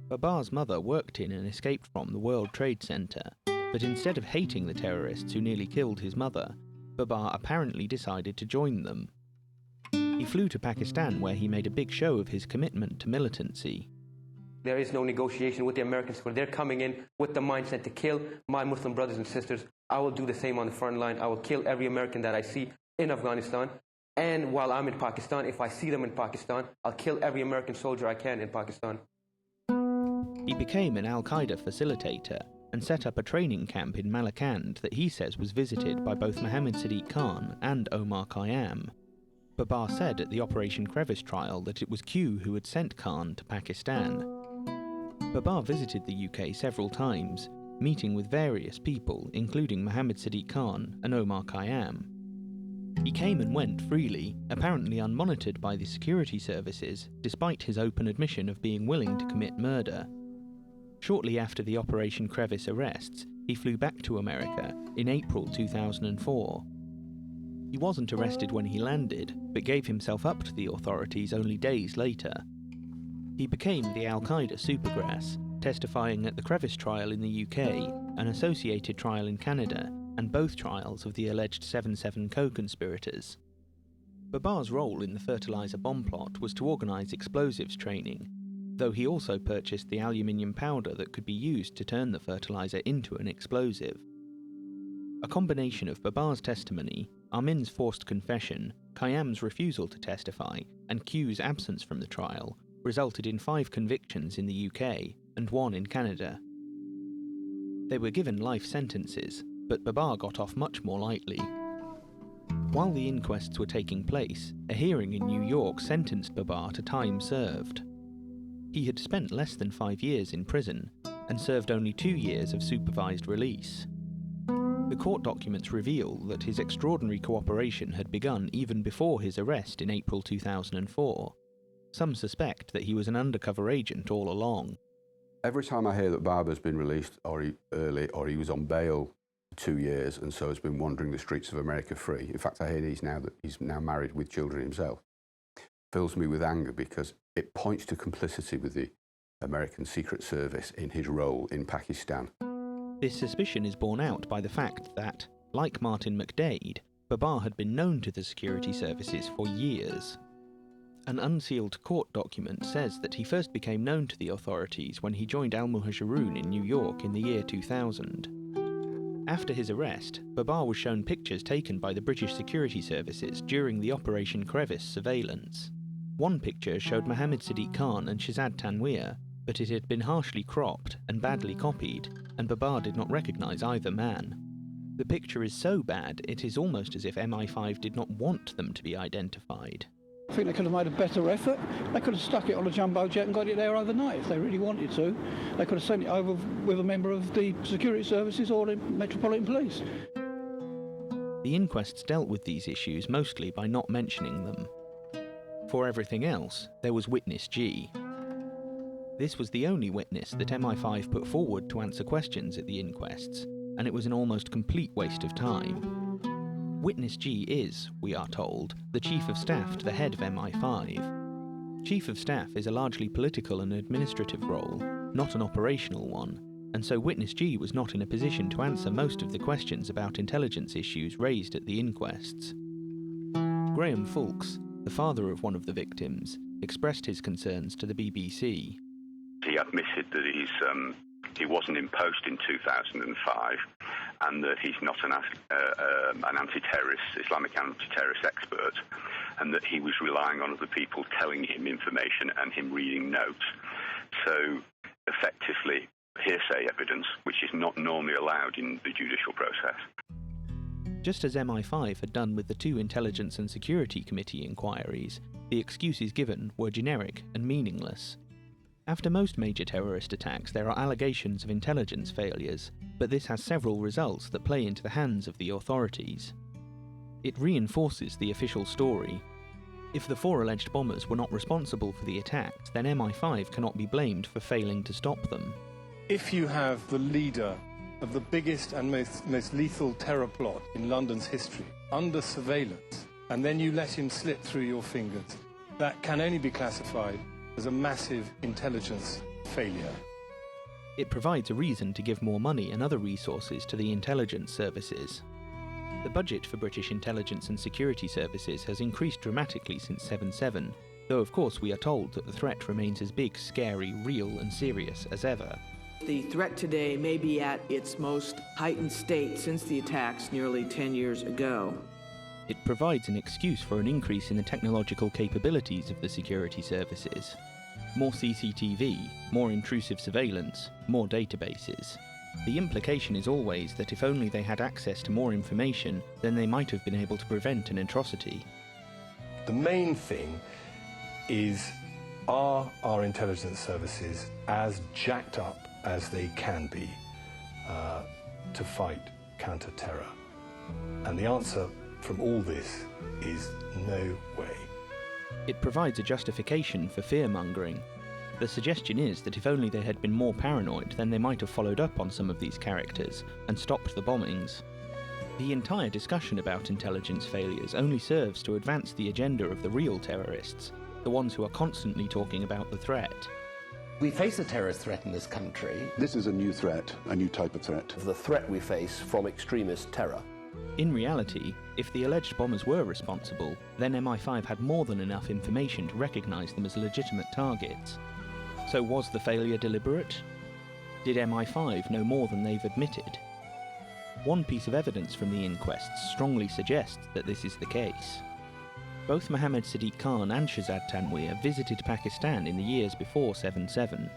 Babar's mother worked in and escaped from the World Trade Center, but instead of hating the terrorists who nearly killed his mother, Babar apparently decided to join them. He flew to Pakistan where he made a big show of his commitment to militancy. There is no negotiation with the Americans. They're coming in with the mindset to kill my Muslim brothers and sisters. I will do the same on the front line. I will kill every American that I see in Afghanistan. And while I'm in Pakistan, if I see them in Pakistan, I'll kill every American soldier I can in Pakistan. He became an Al-Qaeda facilitator and set up a training camp in Malakand that he says was visited by both Mohammed Sadiq Khan and Omar Khayyam. Babar said at the Operation Crevice trial that it was Q who had sent Khan to Pakistan. Babar visited the UK several times, meeting with various people, including Mohammed Sadiq Khan and Omar Khayyam. He came and went freely, apparently unmonitored by the security services, despite his open admission of being willing to commit murder. Shortly after the Operation Crevice arrests, he flew back to America in April 2004. He wasn't arrested when he landed, but gave himself up to the authorities only days later. He became the Al-Qaeda supergrass, testifying at the Crevice trial in the UK, an associated trial in Canada, and both trials of the alleged 7/7 co-conspirators. Babar's role in the fertiliser bomb plot was to organise explosives training, though he also purchased the aluminium powder that could be used to turn the fertiliser into an explosive. A combination of Babar's testimony, Amin's forced confession, Khayyam's refusal to testify, and Q's absence from the trial resulted in 5 convictions in the UK and 1 in Canada. They were given life sentences, but Babar got off much more lightly. While the inquests were taking place, a hearing in New York sentenced Babar to time served. He had spent less than 5 years in prison and served only 2 years of supervised release. The court documents reveal that his extraordinary cooperation had begun even before his arrest in April 2004. Some suspect that he was an undercover agent all along. Every time I hear that Babar's been released or he was on bail for 2 years and so has been wandering the streets of America free, in fact I hear he's now married with children himself, fills me with anger because it points to complicity with the American Secret Service in his role in Pakistan. This suspicion is borne out by the fact that, like Martin McDade, Babar had been known to the security services for years. An unsealed court document says that he first became known to the authorities when he joined Al-Muhajirun in New York in the year 2000. After his arrest, Babar was shown pictures taken by the British security services during the Operation Crevice surveillance. One picture showed Mohammed Sadiq Khan and Shehzad Tanweer, but it had been harshly cropped and badly copied, and Babar did not recognise either man. The picture is so bad it is almost as if MI5 did not want them to be identified. I think they could have made a better effort. They could have stuck it on a jumbo jet and got it there overnight if they really wanted to. They could have sent it over with a member of the security services or the Metropolitan Police. The inquests dealt with these issues mostly by not mentioning them. For everything else, there was Witness G. This was the only witness that MI5 put forward to answer questions at the inquests, and it was an almost complete waste of time. Witness G is, we are told, the Chief of Staff to the head of MI5. Chief of Staff is a largely political and administrative role, not an operational one, and so Witness G was not in a position to answer most of the questions about intelligence issues raised at the inquests. Graham Fulks, the father of one of the victims, expressed his concerns to the BBC. He admitted that he wasn't in post in 2005 and that he's not an anti-terrorist, Islamic anti-terrorist expert, and that he was relying on other people telling him information and him reading notes. So, effectively, hearsay evidence, which is not normally allowed in the judicial process. Just as MI5 had done with the two Intelligence and Security Committee inquiries, the excuses given were generic and meaningless. After most major terrorist attacks, there are allegations of intelligence failures, but this has several results that play into the hands of the authorities. It reinforces the official story. If the four alleged bombers were not responsible for the attacks, then MI5 cannot be blamed for failing to stop them. If you have the leader of the biggest and most lethal terror plot in London's history under surveillance, and then you let him slip through your fingers, that can only be classified as a massive intelligence failure. It provides a reason to give more money and other resources to the intelligence services. The budget for British intelligence and security services has increased dramatically since 7/7, though of course we are told that the threat remains as big, scary, real and serious as ever. The threat today may be at its most heightened state since the attacks nearly 10 years ago. It provides an excuse for an increase in the technological capabilities of the security services. More CCTV, more intrusive surveillance, more databases. The implication is always that if only they had access to more information, then they might have been able to prevent an atrocity. The main thing is, are our intelligence services as jacked up as they can be to fight counter-terror? And the answer from all this is no way. It provides a justification for fear-mongering. The suggestion is that if only they had been more paranoid, then they might have followed up on some of these characters and stopped the bombings. The entire discussion about intelligence failures only serves to advance the agenda of the real terrorists, the ones who are constantly talking about the threat. We face a terrorist threat in this country. This is a new threat, a new type of threat. The threat we face from extremist terror. In reality, if the alleged bombers were responsible, then MI5 had more than enough information to recognise them as legitimate targets. So was the failure deliberate? Did MI5 know more than they've admitted? One piece of evidence from the inquests strongly suggests that this is the case. Both Mohammed Sadiq Khan and Shehzad Tanweer visited Pakistan in the years before 7/7.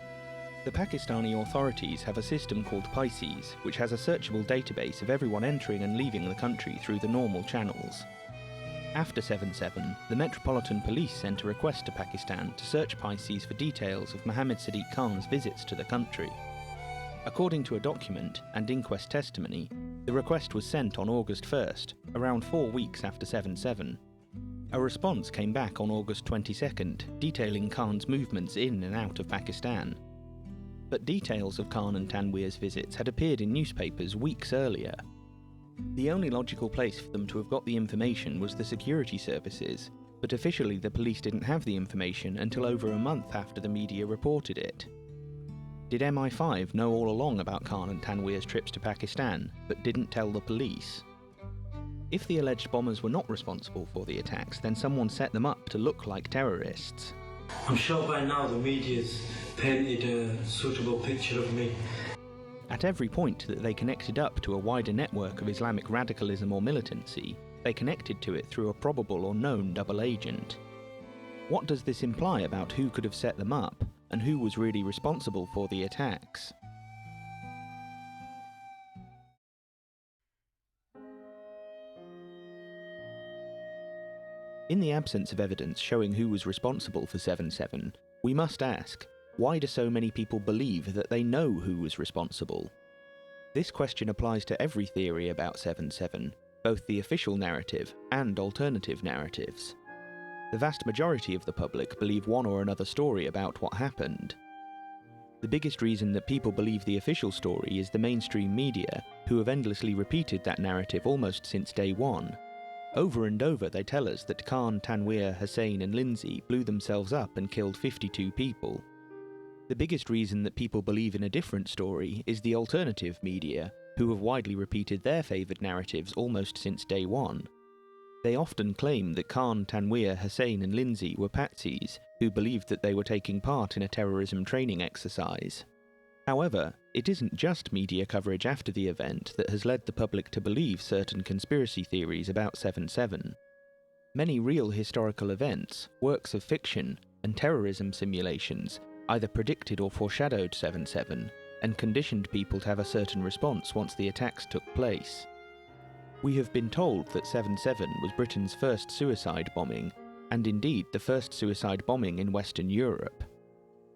The Pakistani authorities have a system called Pisces, which has a searchable database of everyone entering and leaving the country through the normal channels. After 7/7, the Metropolitan Police sent a request to Pakistan to search Pisces for details of Mohammed Sadiq Khan's visits to the country. According to a document and inquest testimony, the request was sent on August 1st, around 4 weeks after 7/7. A response came back on August 22nd, detailing Khan's movements in and out of Pakistan. But details of Khan and Tanweer's visits had appeared in newspapers weeks earlier. The only logical place for them to have got the information was the security services, but officially the police didn't have the information until over a month after the media reported it. Did MI5 know all along about Khan and Tanweer's trips to Pakistan, but didn't tell the police? If the alleged bombers were not responsible for the attacks, then someone set them up to look like terrorists. I'm sure by now the media's painted a suitable picture of me. At every point that they connected up to a wider network of Islamic radicalism or militancy, they connected to it through a probable or known double agent. What does this imply about who could have set them up, and who was really responsible for the attacks? In the absence of evidence showing who was responsible for 7/7, we must ask, why do so many people believe that they know who was responsible? This question applies to every theory about 7/7, both the official narrative and alternative narratives. The vast majority of the public believe one or another story about what happened. The biggest reason that people believe the official story is the mainstream media, who have endlessly repeated that narrative almost since day one. Over and over they tell us that Khan, Tanweer, Hussein and Lindsay blew themselves up and killed 52 people. The biggest reason that people believe in a different story is the alternative media, who have widely repeated their favoured narratives almost since day one. They often claim that Khan, Tanweer, Hussein and Lindsay were patsies who believed that they were taking part in a terrorism training exercise. However, it isn't just media coverage after the event that has led the public to believe certain conspiracy theories about 7/7. Many real historical events, works of fiction, and terrorism simulations either predicted or foreshadowed 7/7 and conditioned people to have a certain response once the attacks took place. We have been told that 7/7 was Britain's first suicide bombing, and indeed the first suicide bombing in Western Europe.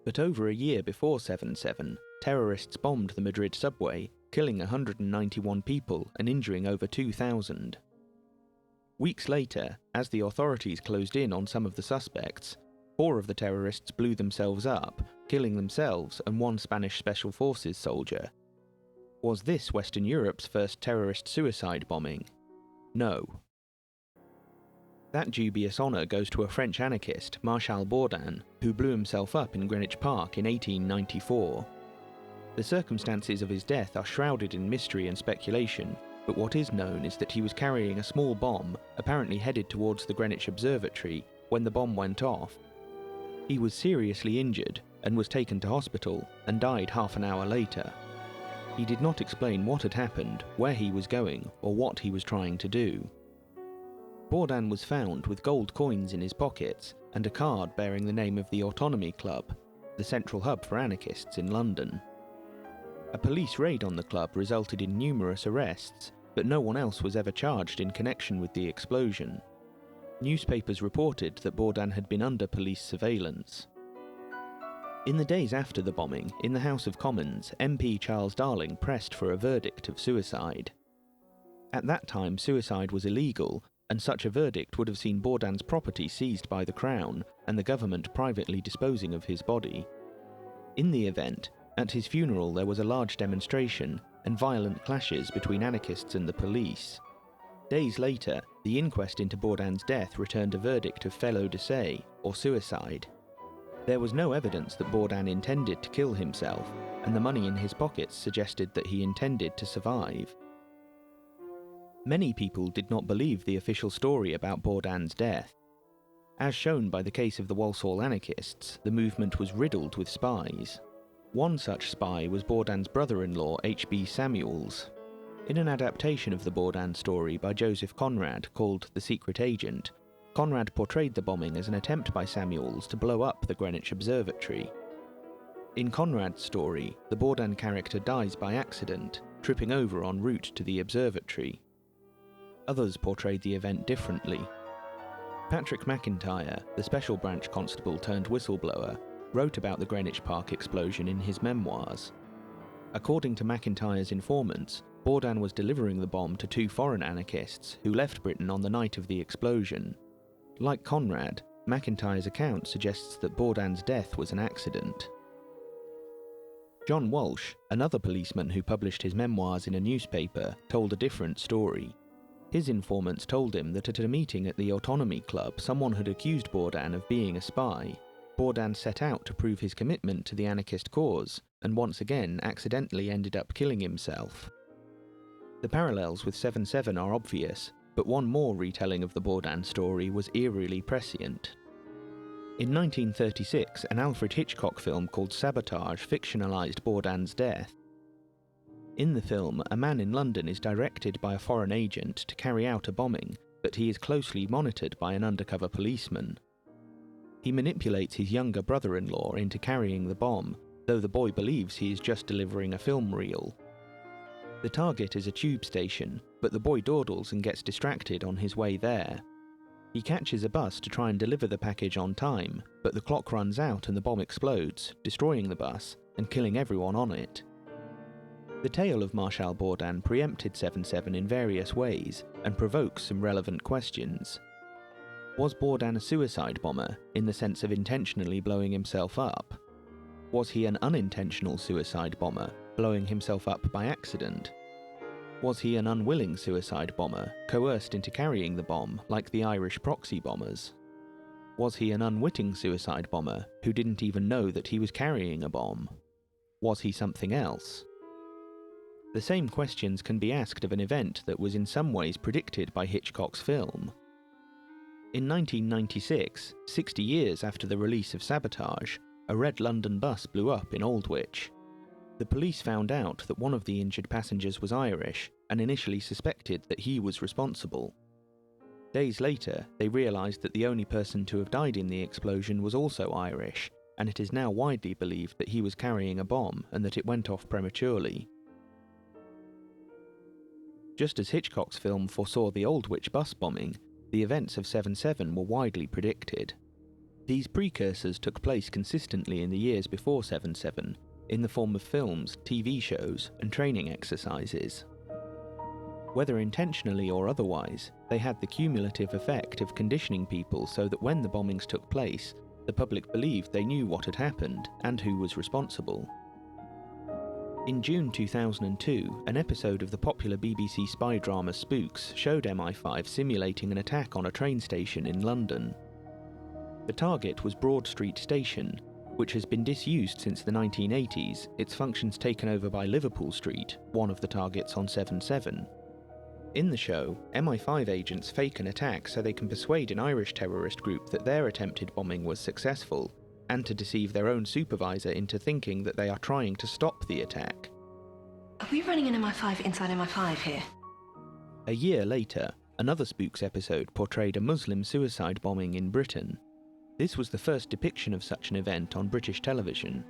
But over a year before 7/7, terrorists bombed the Madrid subway, killing 191 people and injuring over 2,000. Weeks later, as the authorities closed in on some of the suspects, 4 of the terrorists blew themselves up, killing themselves and 1 Spanish Special Forces soldier. Was this Western Europe's first terrorist suicide bombing? No. That dubious honour goes to a French anarchist, Marshal Bourdin, who blew himself up in Greenwich Park in 1894. The circumstances of his death are shrouded in mystery and speculation, but what is known is that he was carrying a small bomb, apparently headed towards the Greenwich Observatory, when the bomb went off. He was seriously injured and was taken to hospital and died half an hour later. He did not explain what had happened, where he was going, or what he was trying to do. Bourdin was found with gold coins in his pockets and a card bearing the name of the Autonomy Club, the central hub for anarchists in London. A police raid on the club resulted in numerous arrests, but no one else was ever charged in connection with the explosion. Newspapers reported that Bourdin had been under police surveillance. In the days after the bombing, in the House of Commons, MP Charles Darling pressed for a verdict of suicide. At that time, suicide was illegal, and such a verdict would have seen Bourdin's property seized by the Crown and the government privately disposing of his body. In the event, at his funeral there was a large demonstration and violent clashes between anarchists and the police. Days later, the inquest into Bourdin's death returned a verdict of felo de se, or suicide. There was no evidence that Bourdin intended to kill himself, and the money in his pockets suggested that he intended to survive. Many people did not believe the official story about Bourdin's death. As shown by the case of the Walsall anarchists, the movement was riddled with spies. One such spy was Bourdin's brother-in-law H.B. Samuels. In an adaptation of the Bourdin story by Joseph Conrad called The Secret Agent, Conrad portrayed the bombing as an attempt by Samuels to blow up the Greenwich Observatory. In Conrad's story, the Bourdin character dies by accident, tripping over en route to the observatory. Others portrayed the event differently. Patrick McIntyre, the Special Branch Constable turned whistleblower, wrote about the Greenwich Park explosion in his memoirs. According to McIntyre's informants, Bourdin was delivering the bomb to 2 foreign anarchists who left Britain on the night of the explosion. Like Conrad, McIntyre's account suggests that Bourdin's death was an accident. John Walsh, another policeman who published his memoirs in a newspaper, told a different story. His informants told him that at a meeting at the Autonomy Club, someone had accused Bourdin of being a spy. Bourdin set out to prove his commitment to the anarchist cause, and once again accidentally ended up killing himself. The parallels with 7/7 are obvious, but one more retelling of the Bourdain story was eerily prescient. In 1936, an Alfred Hitchcock film called Sabotage fictionalised Bourdain's death. In the film, a man in London is directed by a foreign agent to carry out a bombing, but he is closely monitored by an undercover policeman. He manipulates his younger brother-in-law into carrying the bomb, though the boy believes he is just delivering a film reel. The target is a tube station, but the boy dawdles and gets distracted on his way there. He catches a bus to try and deliver the package on time, but the clock runs out and the bomb explodes, destroying the bus and killing everyone on it. The tale of Marshal Bourdain preempted 7/7 in various ways and provokes some relevant questions. Was Bourdain a suicide bomber, in the sense of intentionally blowing himself up? Was he an unintentional suicide bomber, blowing himself up by accident? Was he an unwilling suicide bomber, coerced into carrying the bomb, like the Irish proxy bombers? Was he an unwitting suicide bomber, who didn't even know that he was carrying a bomb? Was he something else? The same questions can be asked of an event that was in some ways predicted by Hitchcock's film. In 1996, 60 years after the release of Sabotage, a red London bus blew up in Aldwych. The police found out that one of the injured passengers was Irish and initially suspected that he was responsible. Days later, they realised that the only person to have died in the explosion was also Irish, and it is now widely believed that he was carrying a bomb and that it went off prematurely. Just as Hitchcock's film foresaw the Aldwych bus bombing, the events of 7/7 were widely predicted. These precursors took place consistently in the years before 7/7, in the form of films, TV shows, and training exercises. Whether intentionally or otherwise, they had the cumulative effect of conditioning people so that when the bombings took place, the public believed they knew what had happened and who was responsible. In June 2002, an episode of the popular BBC spy drama Spooks showed MI5 simulating an attack on a train station in London. The target was Broad Street Station, which has been disused since the 1980s, its functions taken over by Liverpool Street, one of the targets on 7/7. In the show, MI5 agents fake an attack so they can persuade an Irish terrorist group that their attempted bombing was successful, and to deceive their own supervisor into thinking that they are trying to stop the attack. Are we running an MI5 inside MI5 here? A year later, another Spooks episode portrayed a Muslim suicide bombing in Britain. This was the first depiction of such an event on British television.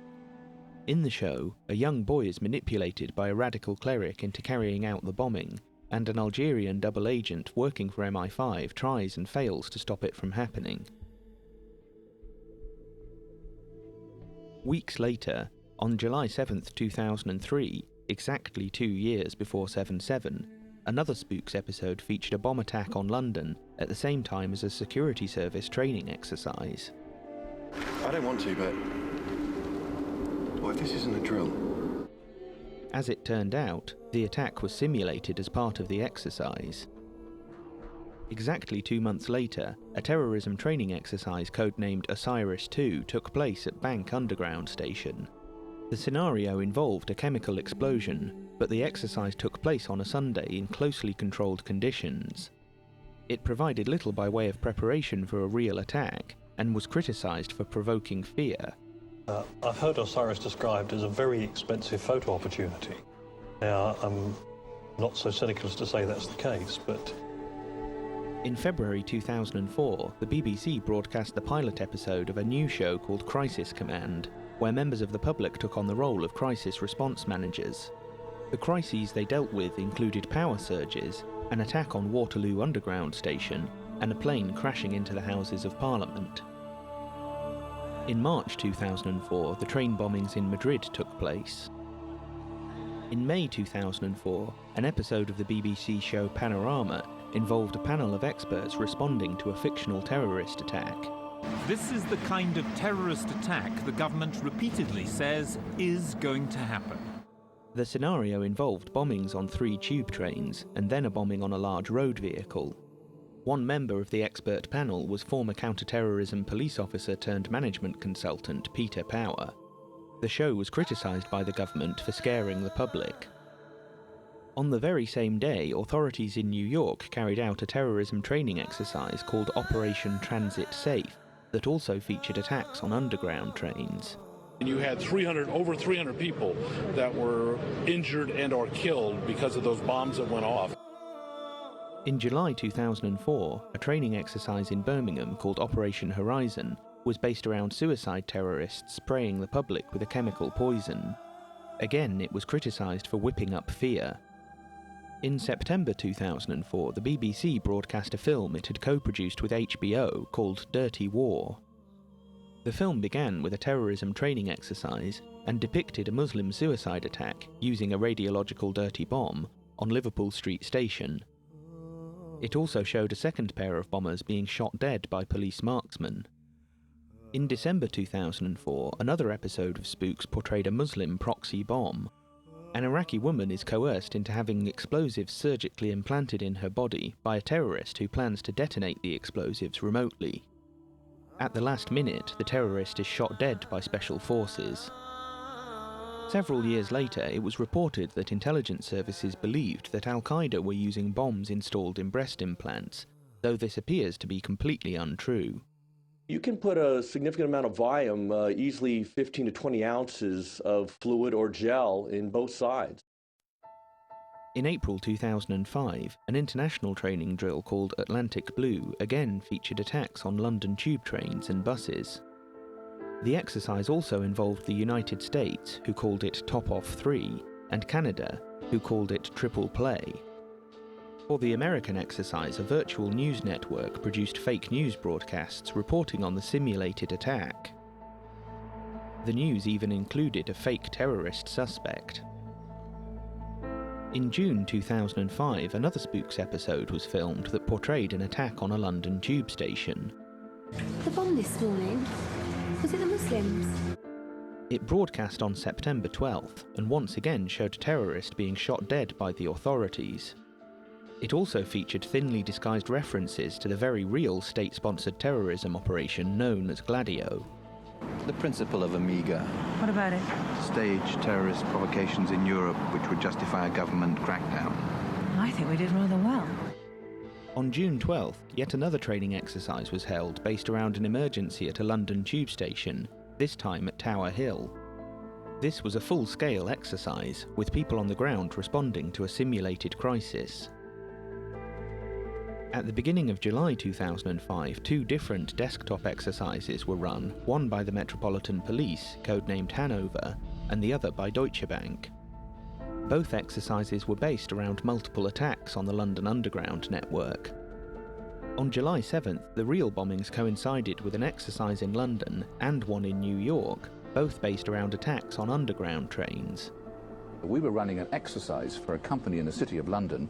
In the show, a young boy is manipulated by a radical cleric into carrying out the bombing, and an Algerian double agent working for MI5 tries and fails to stop it from happening. Weeks later, on July 7, 2003, exactly 2 years before 7/7, another Spooks episode featured a bomb attack on London at the same time as a security service training exercise. I don't want to, but what if this isn't a drill? As it turned out, the attack was simulated as part of the exercise. Exactly 2 months later, a terrorism training exercise codenamed Osiris-2 took place at Bank Underground Station. The scenario involved a chemical explosion, but the exercise took place on a Sunday in closely controlled conditions. It provided little by way of preparation for a real attack, and was criticised for provoking fear. I've heard Osiris described as a very expensive photo opportunity. Now, I'm not so cynical as to say that's the case, but... In February 2004, the BBC broadcast the pilot episode of a new show called Crisis Command, where members of the public took on the role of crisis response managers. The crises they dealt with included power surges, an attack on Waterloo Underground Station, and a plane crashing into the Houses of Parliament. In March 2004, the train bombings in Madrid took place. In May 2004, an episode of the BBC show Panorama involved a panel of experts responding to a fictional terrorist attack. This is the kind of terrorist attack the government repeatedly says is going to happen. The scenario involved bombings on 3 tube trains and then a bombing on a large road vehicle. One member of the expert panel was former counter-terrorism police officer turned management consultant Peter Power. The show was criticised by the government for scaring the public. On the very same day, authorities in New York carried out a terrorism training exercise called Operation Transit Safe that also featured attacks on underground trains. And you had over 300 people that were injured and or killed because of those bombs that went off. In July 2004, a training exercise in Birmingham called Operation Horizon was based around suicide terrorists spraying the public with a chemical poison. Again, it was criticised for whipping up fear. In September 2004, the BBC broadcast a film it had co-produced with HBO called Dirty War. The film began with a terrorism training exercise and depicted a Muslim suicide attack using a radiological dirty bomb on Liverpool Street Station. It also showed a second pair of bombers being shot dead by police marksmen. In December 2004, another episode of Spooks portrayed a Muslim proxy bomb. An Iraqi woman is coerced into having explosives surgically implanted in her body by a terrorist who plans to detonate the explosives remotely. At the last minute, the terrorist is shot dead by special forces. Several years later, it was reported that intelligence services believed that Al-Qaeda were using bombs installed in breast implants, though this appears to be completely untrue. You can put a significant amount of Valium, easily 15 to 20 ounces of fluid or gel in both sides. In April 2005, an international training drill called Atlantic Blue again featured attacks on London tube trains and buses. The exercise also involved the United States, who called it Top Off 3, and Canada, who called it Triple Play. For the American exercise, a virtual news network produced fake news broadcasts reporting on the simulated attack. The news even included a fake terrorist suspect. In June 2005, another Spooks episode was filmed that portrayed an attack on a London tube station. The bomb this morning, was it the Muslims? It broadcast on September 12th and once again showed a terrorist being shot dead by the authorities. It also featured thinly disguised references to the very real state-sponsored terrorism operation known as Gladio. The principle of Amiga. What about it? Stage terrorist provocations in Europe which would justify a government crackdown. I think we did rather well. On June 12th, yet another training exercise was held based around an emergency at a London tube station, this time at Tower Hill. This was a full-scale exercise, with people on the ground responding to a simulated crisis. At the beginning of July 2005, two different desktop exercises were run, one by the Metropolitan Police, codenamed Hanover, and the other by Deutsche Bank. Both exercises were based around multiple attacks on the London Underground network. On July 7th, the real bombings coincided with an exercise in London and one in New York, both based around attacks on underground trains. We were running an exercise for a company in the City of London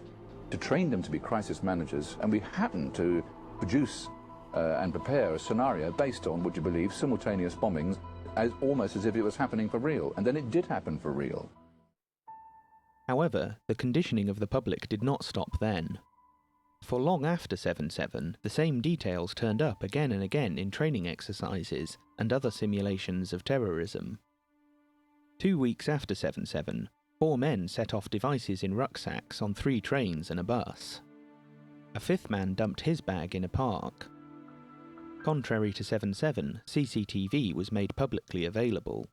to train them to be crisis managers, and we happened to produce and prepare a scenario based on, would you believe, simultaneous bombings, almost as if it was happening for real. And then it did happen for real. However, the conditioning of the public did not stop then. For long after 7/7, the same details turned up again and again in training exercises and other simulations of terrorism. 2 weeks after 7/7, 4 men set off devices in rucksacks on 3 trains and a bus. A 5th man dumped his bag in a park. Contrary to 7/7, CCTV was made publicly available.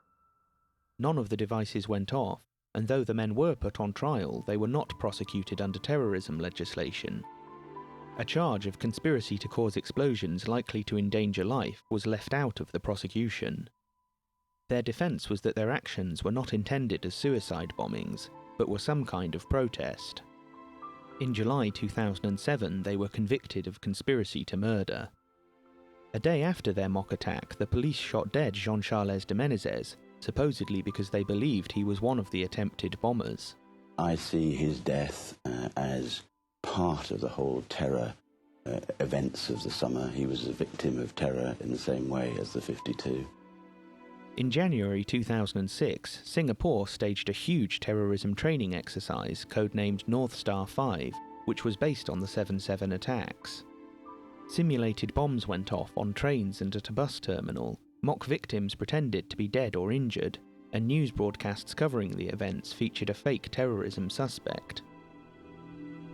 None of the devices went off, and though the men were put on trial, they were not prosecuted under terrorism legislation. A charge of conspiracy to cause explosions likely to endanger life was left out of the prosecution. Their defense was that their actions were not intended as suicide bombings, but were some kind of protest. In July 2007, they were convicted of conspiracy to murder. A day after their mock attack, the police shot dead Jean-Charles de Menezes, supposedly because they believed he was one of the attempted bombers. I see his death as part of the whole terror events of the summer. He was a victim of terror in the same way as the 52. In January 2006, Singapore staged a huge terrorism training exercise codenamed North Star 5, which was based on the 7/7 attacks. Simulated bombs went off on trains and at a bus terminal, mock victims pretended to be dead or injured, and news broadcasts covering the events featured a fake terrorism suspect.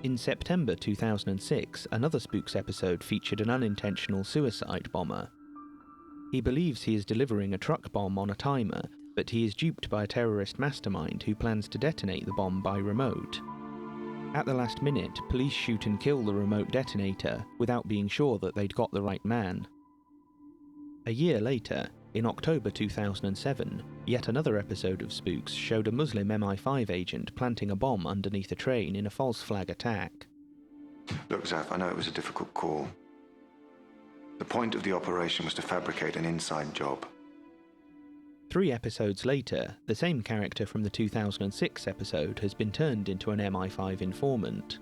In September 2006, another Spooks episode featured an unintentional suicide bomber. He believes he is delivering a truck bomb on a timer, but he is duped by a terrorist mastermind who plans to detonate the bomb by remote. At the last minute, police shoot and kill the remote detonator without being sure that they'd got the right man. A year later, in October 2007, yet another episode of Spooks showed a Muslim MI5 agent planting a bomb underneath a train in a false flag attack. Look, Zaf, I know it was a difficult call. The point of the operation was to fabricate an inside job. 3 episodes later, the same character from the 2006 episode has been turned into an MI5 informant.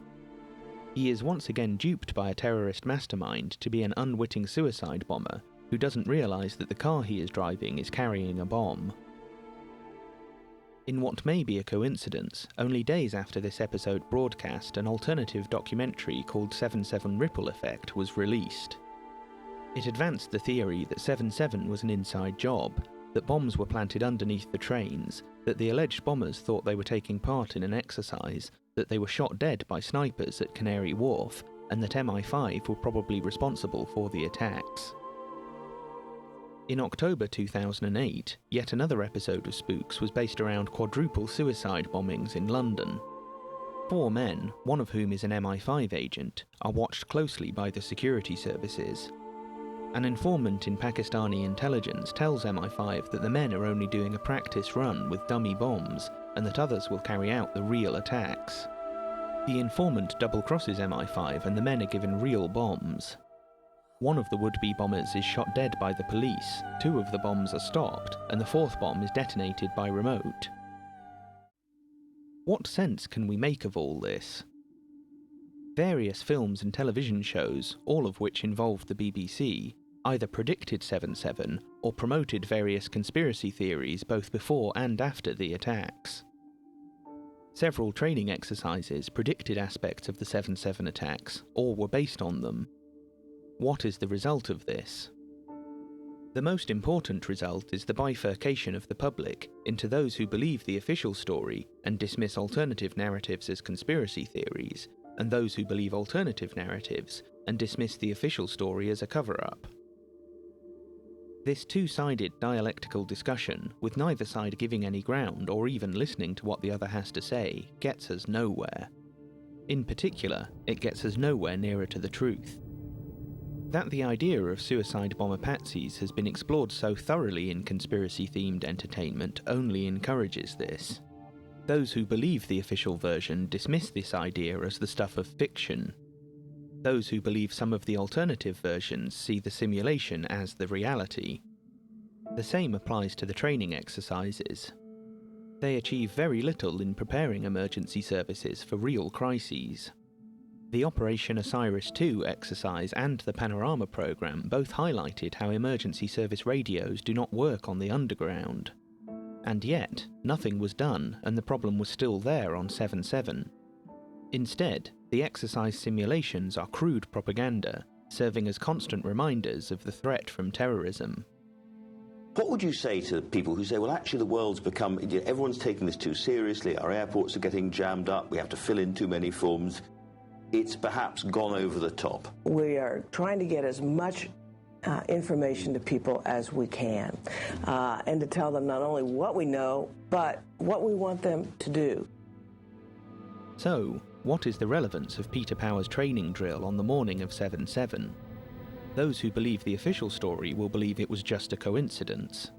He is once again duped by a terrorist mastermind to be an unwitting suicide bomber who doesn't realise that the car he is driving is carrying a bomb. In what may be a coincidence, only days after this episode broadcast, an alternative documentary called 7/7 Ripple Effect was released. It advanced the theory that 7/7 was an inside job, that bombs were planted underneath the trains, that the alleged bombers thought they were taking part in an exercise, that they were shot dead by snipers at Canary Wharf, and that MI5 were probably responsible for the attacks. In October 2008, yet another episode of Spooks was based around quadruple suicide bombings in London. 4 men, one of whom is an MI5 agent, are watched closely by the security services. An informant in Pakistani intelligence tells MI5 that the men are only doing a practice run with dummy bombs, and that others will carry out the real attacks. The informant double-crosses MI5 and the men are given real bombs. One of the would-be bombers is shot dead by the police, 2 of the bombs are stopped, and the 4th bomb is detonated by remote. What sense can we make of all this? Various films and television shows, all of which involved the BBC, either predicted 7/7 or promoted various conspiracy theories both before and after the attacks. Several training exercises predicted aspects of the 7/7 attacks, or were based on them. What is the result of this? The most important result is the bifurcation of the public into those who believe the official story and dismiss alternative narratives as conspiracy theories, and those who believe alternative narratives and dismiss the official story as a cover-up. This two-sided dialectical discussion, with neither side giving any ground or even listening to what the other has to say, gets us nowhere. In particular, it gets us nowhere nearer to the truth. That the idea of suicide bomber patsies has been explored so thoroughly in conspiracy-themed entertainment only encourages this. Those who believe the official version dismiss this idea as the stuff of fiction. Those who believe some of the alternative versions see the simulation as the reality. The same applies to the training exercises. They achieve very little in preparing emergency services for real crises. The Operation Osiris II exercise and the Panorama program both highlighted how emergency service radios do not work on the underground. And yet, nothing was done and the problem was still there on 7/7. Instead, the exercise simulations are crude propaganda, serving as constant reminders of the threat from terrorism. What would you say to people who say, well, actually the world's become, everyone's taking this too seriously, our airports are getting jammed up, we have to fill in too many forms, it's perhaps gone over the top? We are trying to get as much information to people as we can, and to tell them not only what we know, but what we want them to do. So, what is the relevance of Peter Power's training drill on the morning of 7/7? Those who believe the official story will believe it was just a coincidence.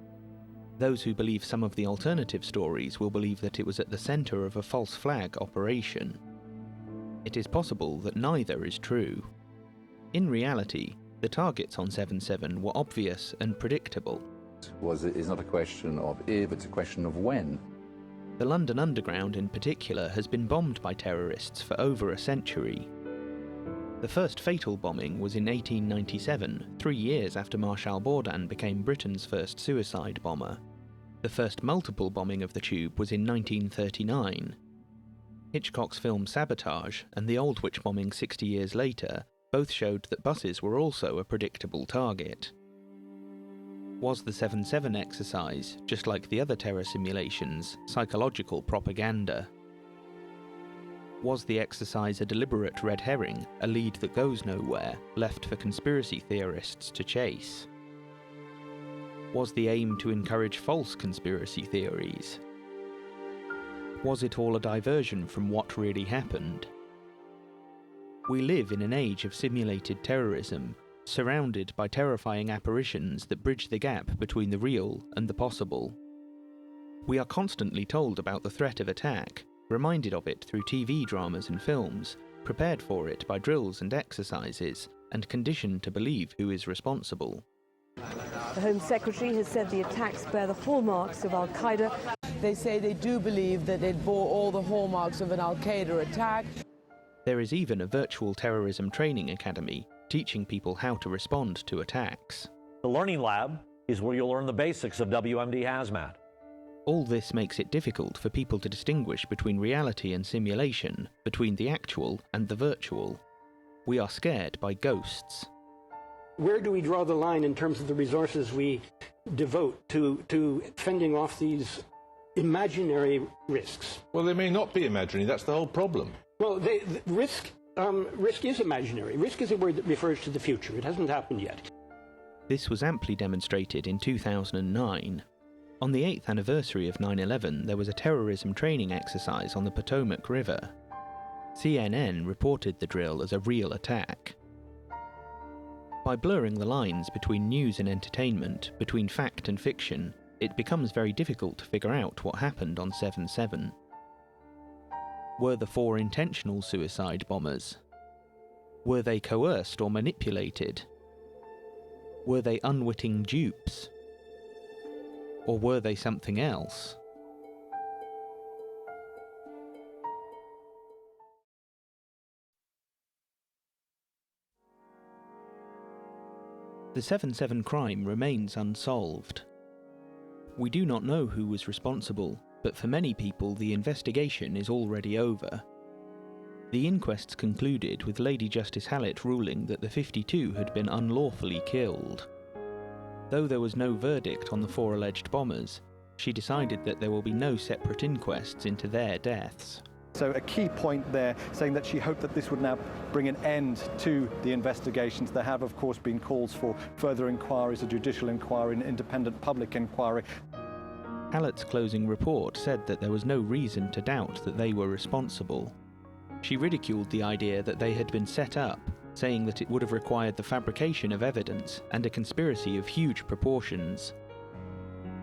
Those who believe some of the alternative stories will believe that it was at the centre of a false flag operation. It is possible that neither is true. In reality, the targets on 7/7 were obvious and predictable. It's not a question of if, it's a question of when. The London Underground in particular has been bombed by terrorists for over a century. The first fatal bombing was in 1897, 3 years after Marshal Bourdan became Britain's first suicide bomber. The first multiple bombing of the tube was in 1939. Hitchcock's film Sabotage and the Aldwych bombing 60 years later both showed that buses were also a predictable target. Was the 7/7 exercise, just like the other terror simulations, psychological propaganda? Was the exercise a deliberate red herring, a lead that goes nowhere, left for conspiracy theorists to chase? Was the aim to encourage false conspiracy theories? Was it all a diversion from what really happened? We live in an age of simulated terrorism, surrounded by terrifying apparitions that bridge the gap between the real and the possible. We are constantly told about the threat of attack, reminded of it through TV dramas and films, prepared for it by drills and exercises, and conditioned to believe who is responsible. The Home Secretary has said the attacks bear the hallmarks of al-Qaeda. They say they do believe that it bore all the hallmarks of an al-Qaeda attack. There is even a virtual terrorism training academy teaching people how to respond to attacks. The Learning Lab is where you'll learn the basics of WMD Hazmat. All this makes it difficult for people to distinguish between reality and simulation, between the actual and the virtual. We are scared by ghosts. Where do we draw the line in terms of the resources we devote to fending off these imaginary risks? Well, they may not be imaginary. That's the whole problem. Well, risk is imaginary. Risk is a word that refers to the future. It hasn't happened yet. This was amply demonstrated in 2009. On the 8th anniversary of 9/11, there was a terrorism training exercise on the Potomac River. CNN reported the drill as a real attack. By blurring the lines between news and entertainment, between fact and fiction, it becomes very difficult to figure out what happened on 7/7. Were the 4 intentional suicide bombers? Were they coerced or manipulated? Were they unwitting dupes? Or were they something else? The 7/7 crime remains unsolved. We do not know who was responsible, but for many people the investigation is already over. The inquests concluded with Lady Justice Hallett ruling that the 52 had been unlawfully killed. Though there was no verdict on the 4 alleged bombers, she decided that there will be no separate inquests into their deaths. So a key point there, saying that she hoped that this would now bring an end to the investigations. There have, of course, been calls for further inquiries, a judicial inquiry, an independent public inquiry. Hallett's closing report said that there was no reason to doubt that they were responsible. She ridiculed the idea that they had been set up, saying that it would have required the fabrication of evidence and a conspiracy of huge proportions.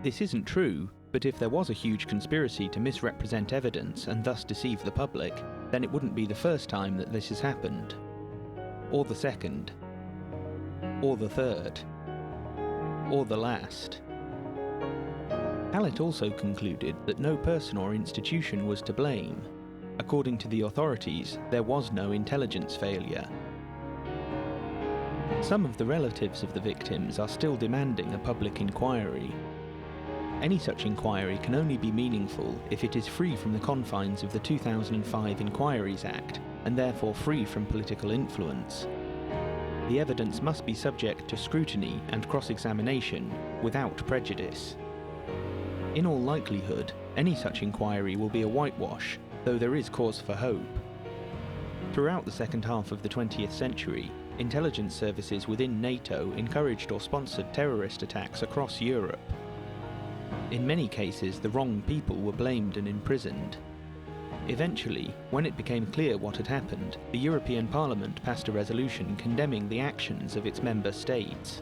This isn't true, but if there was a huge conspiracy to misrepresent evidence and thus deceive the public, then it wouldn't be the first time that this has happened. Or the second. Or the third. Or the last. Hallett also concluded that no person or institution was to blame. According to the authorities, there was no intelligence failure. Some of the relatives of the victims are still demanding a public inquiry. Any such inquiry can only be meaningful if it is free from the confines of the 2005 Inquiries Act, and therefore free from political influence. The evidence must be subject to scrutiny and cross-examination without prejudice. In all likelihood, any such inquiry will be a whitewash, though there is cause for hope. Throughout the second half of the 20th century, intelligence services within NATO encouraged or sponsored terrorist attacks across Europe. In many cases, the wrong people were blamed and imprisoned. Eventually, when it became clear what had happened, the European Parliament passed a resolution condemning the actions of its member states.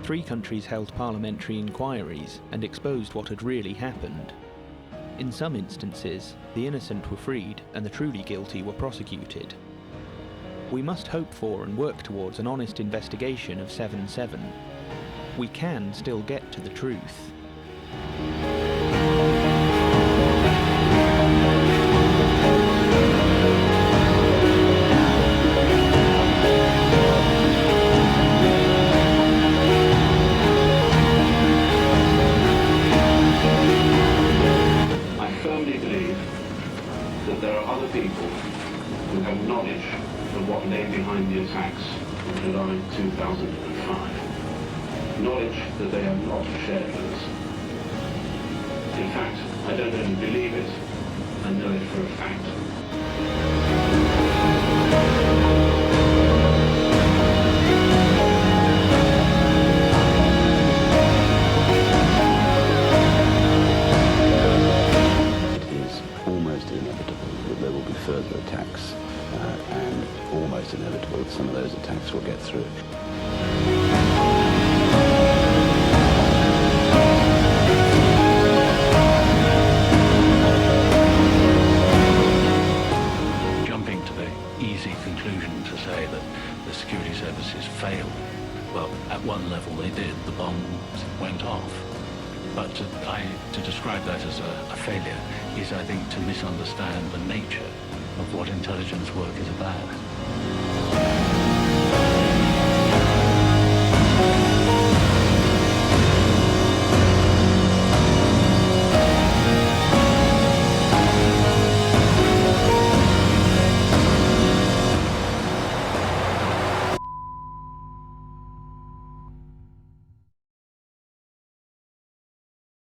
3 countries held parliamentary inquiries and exposed what had really happened. In some instances, the innocent were freed and the truly guilty were prosecuted. We must hope for and work towards an honest investigation of 7/7. We can still get to the truth. I firmly believe that there are other people who have knowledge of what lay behind the attacks of July 2005. Knowledge that they have not shared with us. In fact, I don't only believe it, I know it for a fact. Well, at one level they did. The bombs went off. But to describe that as a failure is, I think, to misunderstand the nature of what intelligence work is about.